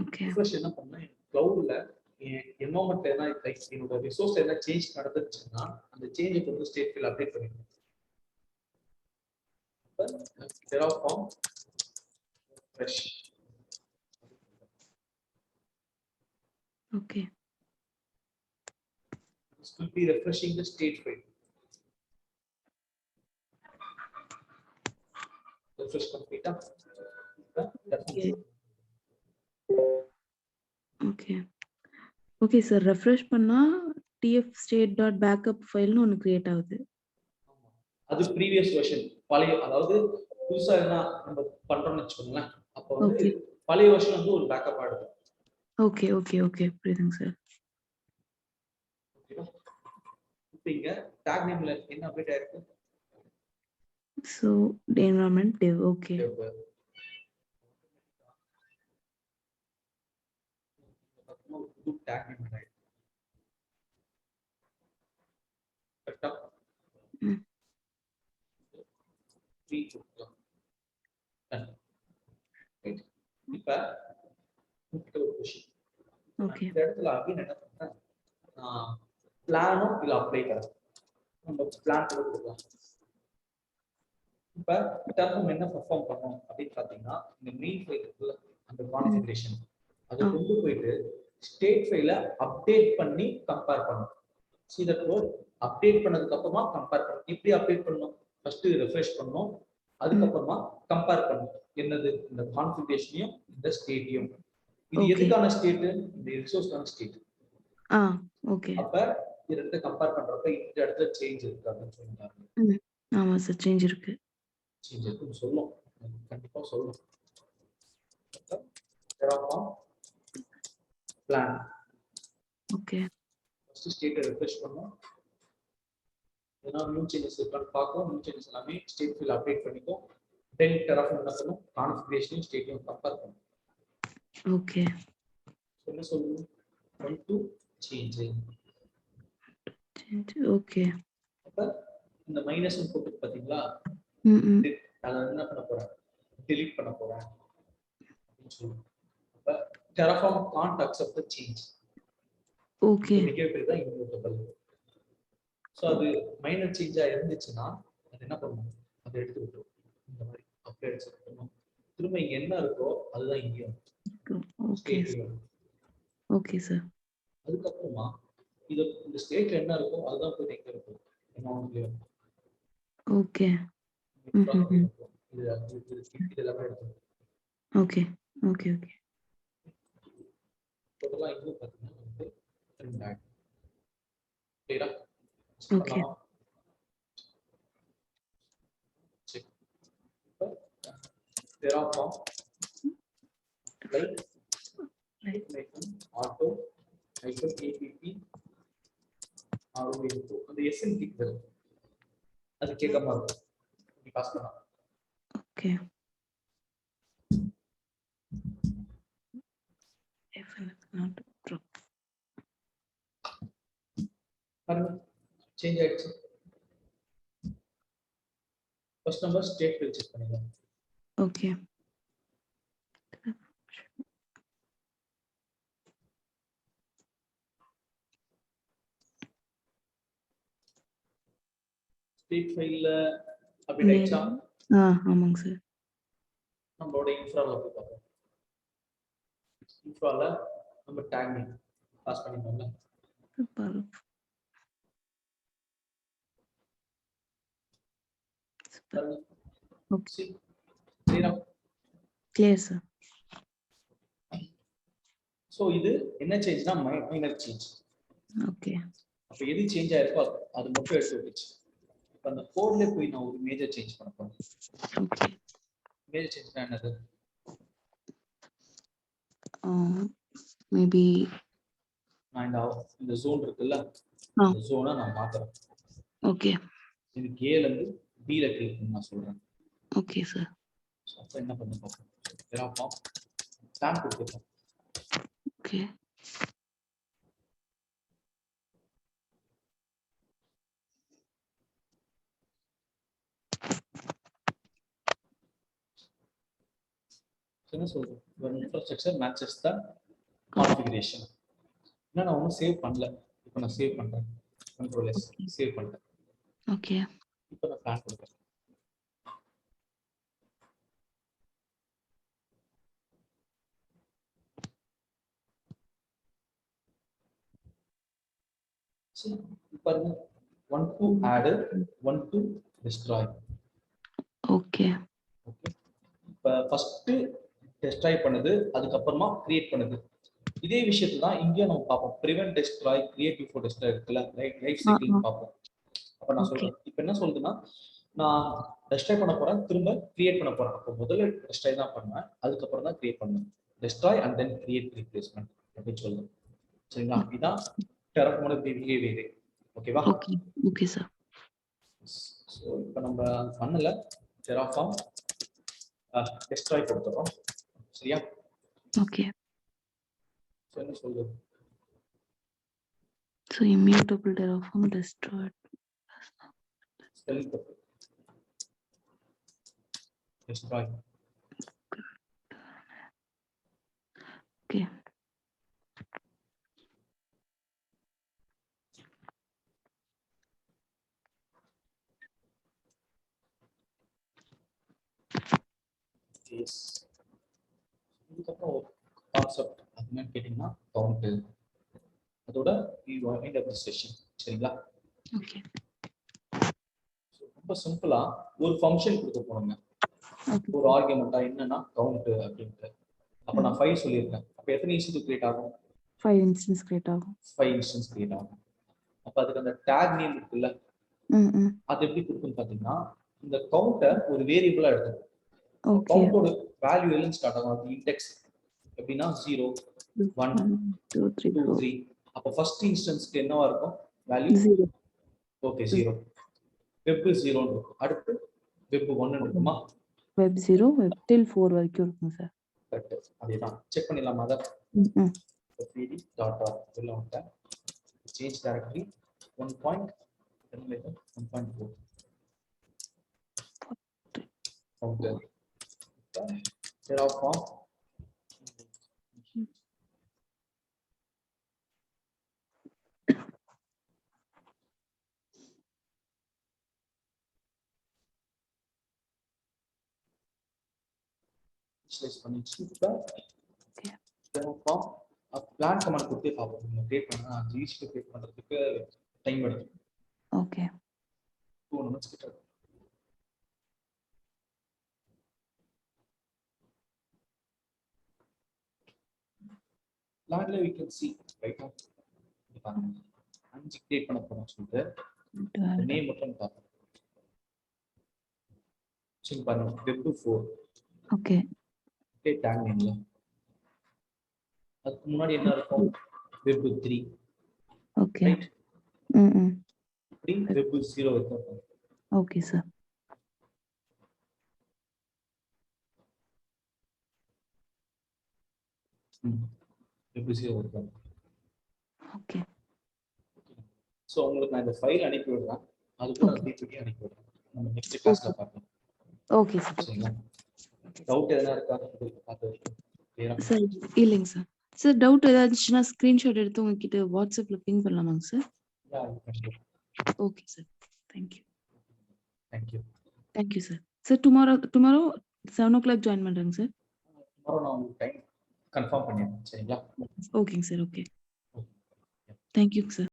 ஓகே. ரிஃப்ரெஷ் என்ன பண்ணா கிளவுட்ல என்வயரன்மென்ட்ல என்ன லைக் என்னோட ரிசோர்ஸ்ல என்ன சேஞ்ச் நடந்துச்சுன்னா அந்த சேஞ்சை கொண்டு ஸ்டேட் ஃபைல் அப்டேட் பண்ணிடுறேன். Terraform refresh. Okay. This will be refreshing the state file. Refresh complete. Okay. Okay. Okay sir. Refresh பண்ணா tf_state.backup ஃபைல்னு ஒன்னு கிரியேட் ஆகுது. அது ப்ரீவியஸ் வெர்ஷன் பழைய அதாவது புதுசா என்ன நம்ம பண்றோம்னு வெச்சுக்கோங்களேன். அப்ப வந்து பழைய வெர்ஷன் வந்து ஒரு பேக்கப் ஆடுது. ஓகே. ஓகே. ஓகே. புரியுதுங்க சார். ஓகேவா? இப்போ இங்க டாக் நேம்ல என்ன அப்டேட் ஆயிருக்கு? So environment dev. Okay. Talk name ஆயிருக்கு. கரெக்ட்டா? இப்ப ஒரு கொஸ்டின். ஓகே. இந்த இடத்துல அகைன் என்ன பண்றேன்? பிளானும் இல்ல அப்ளை கரெக்ட். நம்ம பிளான் கொடுக்கலாம். இப்ப டெர்ம் என்ன பெர்ஃபார்ம் பண்ணனும் அப்படி பாத்தீங்கன்னா இந்த மெயின் ஃபைல் இருக்குல அந்த கான்ஃபிகரேஷன் அதை கொண்டு போயிட்டு ஸ்டேட் ஃபைல அப்டேட் பண்ணி கம்பேர் பண்ணனும். see that code அப்டேட் பண்ணதுக்கு அப்புறமா கம்பேர் பண்ணனும். எப்படி அப்டேட் பண்ணனும்? ஃபர்ஸ்ட் ரிஃப்ரெஷ் பண்ணனும். அதுக்கு அப்புறமா கம்பேர் பண்ணனும். என்னது? இந்த கான்ஃபிகரேஷனையும் இந்த ஸ்டேட்டையும். இது எதுக்கான ஸ்டேட்? இந்த ரிசோர்ஸ்க்கான ஸ்டேட். ஓகே. அப்ப இது ரெண்டு கம்பேர் பண்றப்ப இந்த இடத்துல சேஞ்ச் இருக்கு அப்படின்னு சொல்றாங்க. ஆமா சார். சேஞ்ச் இருக்கு. சேஞ்ச் இருக்குன்னு சொல்லும். கண்டிப்பா சொல்லும். Terraform plan. ஓகே. ஃபர்ஸ்ட் ஸ்டேட்டை ரிஃப்ரெஷ் பண்ணனும். ஏன்னா நியூ சேஞ்சஸ் இருக்கான்னு பார்க்கும். நியூ சேஞ்சஸ் எல்லாமே ஸ்டேட் ஃபைல் அப்டேட் பண்ணிக்கும். தென் Terraform என்ன பண்ணும்? கான்ஃபிகரேஷனையும் ஸ்டேட்டையும் கம்பேர் பண்ணும். ஓகே. என்ன சொல்லுங்க? want to change. ஓகே. அப்ப இந்த மைனஸ் போட்டு பாத்தீங்களா? அத என்ன பண்ண போறேன்? delete பண்ண போறேன் அப்படின்னு சொல்லுங்க. அப்ப Terraform can't accept the change. Okay. Behaviour தான் இன்வெர்ட்டிபிள். சோ அது மைனர் சேஞ்சா இருந்துச்சுன்னா அது என்ன பண்ணும்? அதை எடுத்து விட்டுரும். இந்த மாதிரி அப்டேட் பண்ணனும். திரும்ப திரும்ப இங்க என்ன இருக்கோ அதுதான் இங்கேயும் ஓகே ஓகே சார். அதுக்கப்புறமா இது இந்த ஸ்டேட்ல என்ன இருக்கோ அதுதான் போய் எங்க இருக்கும் என்ன ஓகே. இது எல்லாமே எடுத்துக்கணும். ஓகே ஓகே ஓகே டோட்டலா இன்னும் பார்த்தீங்கன்னா வந்து 2 ஆட் கிளியரா okay check Terraform auto app ROV அந்த எஸ்என் கிக் வரும் அது கேட்காம இருக்கும் நீ பாஸ் பண்ணா ஓகே. If not true. பாருங்க சேஞ்ச் ஆயிடுச்சு first number state field check பண்ணிக்கலாம் ஓகே. ஸ்டேட் ஃபைல்ல அப்படி ரைட்ஸா ஆமாங்க சார். நம்மளோட இன்ஃப்ரால போய் பார்ப்போம் இன்ஃப்ரால நம்ம டேக் நேம் பாஸ் பண்ணிக்கோங்க ஓகே கிளியரா கிளியர் சார். சோ இது என்ன சேஞ்ச்னா மைனர் சேஞ்ச் ஓகே அப்ப எது சேஞ்ச் ஆயிருக்கோ அது மட்டும் எடுத்து வச்சு இப்ப அந்த கோட்ல போய் நான் ஒரு மேஜர் சேஞ்ச் பண்ண போறேன் ஓகே. மேஜர் சேஞ்ச்னா என்னது மேபி நான் இந்த ஜோன் இருக்குல்ல இந்த ஜோனை நான் மாத்துறேன் ஓகே இது கேல இருந்து பில கிளிக் பண்ணி நான் சொல்றேன் ஓகே சார். அப்ப என்ன பண்ண பார்ப்போம் Terraform ஸ்டாம்ப் கொடுத்துப்போம் ஓகே என்ன சொல்றேன் your infrastructure matches the configuration நான் ஒன்றும் சேவ் பண்ணல இப்போ நான் சேவ் பண்றேன் கண்ட்ரோல் எஸ் சேவ் பண்ணிட்டேன் ஓகே இப்போ நான் பிளான் கொடுக்குறேன் பாருங்க 1 to add 1 to destroy okay okay இப்போ ஃபர்ஸ்ட் டெஸ்ட்ராய் பண்ணது அதுக்கப்புறமா கிரியேட் பண்ணது இதே விஷயத்தை தான் இங்கேயும் நம்ம பார்ப்போம் prevent destroy create before destroy இருக்குல்ல லைஃப் சைக்கிள் பார்ப்போம் அப்ப நான் சொல்றேன் இப்போ என்ன சொல்றதுன்னா நான் டெஸ்ட்ராய் பண்ண போறேன் திரும்ப கிரியேட் பண்ண போறேன் அப்போ முதல்ல டெஸ்ட்ராய் தான் பண்ணுவேன் அதுக்கப்புறம் தான் கிரியேட் பண்ணுவேன் destroy and then create replacement அப்படின்னு சொல்லுவேன் சரிங்களா இதான் டெராஃபார்மோட பிஹேவியர் ஓகேவா ஓகே ஓகே சார். ஸோ இப்போ நம்ம பண்ணல டெராஃபார்ம் டெஸ்ட்ராய் கொடுத்துறோம் சரியா ஓகே. ஸோ என்ன சொல்றது So immutable Terraform destroyed. Spelling தப்பு டெஸ்ட்ராய் Okay. எஸ் இதுக்கப்புறம் ஒரு கான்செப்ட் அது என்னன்னு கேட்டிங்கன்னா கவுண்ட் அதோட எண்ட் ஆஃப் தி செஷன் சரிங்களா Okay. ரொம்ப சிம்பிளா ஒரு ஃபங்க்ஷன் கொடுக்க போறோங்க Okay. ஒரு ஆர்குமெண்டா என்னன்னா கவுண்ட் அப்படின்ட்டு அப்ப நான் 5 சொல்லியிருக்கேன் அப்ப எத்தனை இன்ஸ்டன்ஸ் கிரியேட் ஆகும் 5 instance create ஆகும். 5 இன்ஸ்டன்ஸ் கிரியேட் ஆகும் அப்ப அதுக்கு அந்த டேக் நேம் இருக்குல்ல அது எப்படி கொடுக்குன்னு பாத்தீங்கன்னா இந்த கவுண்ட்டை ஒரு வேரியபிளா எடுத்துக்கும் ஓகே. கவுண்டோட வேல்யூ எல்லாம் ஸ்டார்ட் ஆகும் அது இண்டெக்ஸ் எப்படின்னா 0 1 2 3 2 4 3 அப்ப ஃபர்ஸ்ட் இன்ஸ்டன்ஸ்க்கு என்னவா இருக்கும் வேல்யூ 0 ஓகே 0 வெப் 0 ன்னு இருக்கும் அடுத்து வெப் 1 ன்னு இருக்குமா web 0 web till 4 வரைக்கும் இருக்கும் சார். கரெக்ட் அதேதான் செக் பண்ணிடலாமா அத ம் pd dot உள்ள வந்து change directory 1.1.4 counter Terraform initialise பண்ணிச்சு. இப்போ Okay. ஃபார்ம் பிளான் கமாண்ட் கொடுத்தே பார்ப்போம். நம்ம கிரியேட் பண்ணா ஜிஎஸ்டி கிரியேட் பண்ணுறதுக்கு டைம் எடுக்கும். ஓகே 2 minutes கிட்ட இருக்கும். லாட்ல we can see ரைட்டா. பாருங்க 5 கிரியேட் பண்ண போறோம் சொல்லிட்டு நேம் மட்டும் பார்ப்போம். சரி பாருங்க வெப் 4 ஓகே டேக் டாக் நேம்ல. அதுக்கு முன்னாடி என்ன இருக்கும்? Web 3 okay right. ம் இப்படி வெப் 0 இருக்கும். ஓகே சார் வெப் 0 இருக்கும். ஓகே ஸோ உங்களுக்கு நான் இந்த ஃபைல் அனுப்பி விடுறேன். அது கூட Okay. பிபிடி அனுப்பி விடுறேன். நம்ம நெக்ஸ்ட் கிளாஸ்ல பார்க்கலாம். ஓகே சார் சரிங்களா? டவுட் எதனா இருக்கா? உங்களுக்கு பார்த்து கிளியரா? சார் இல்லைங்க சார். சார் டவுட் ஏதாவது இருந்துச்சுன்னா ஸ்கிரீன்ஷாட் எடுத்து உங்ககிட்ட வாட்ஸ்அப்ல பிங் பண்ணலாமாங்க sir? Okay sir. Thank you thank you. Sir. Sir tomorrow 7 o'clock join பண்றேங்க சார். டுமாரோ நான் உங்களுக்கு டைம் கன்ஃபார்ம் பண்ணிடுறேன். சரிங்களா? ஓகேங்க சார். Okay thank you sir.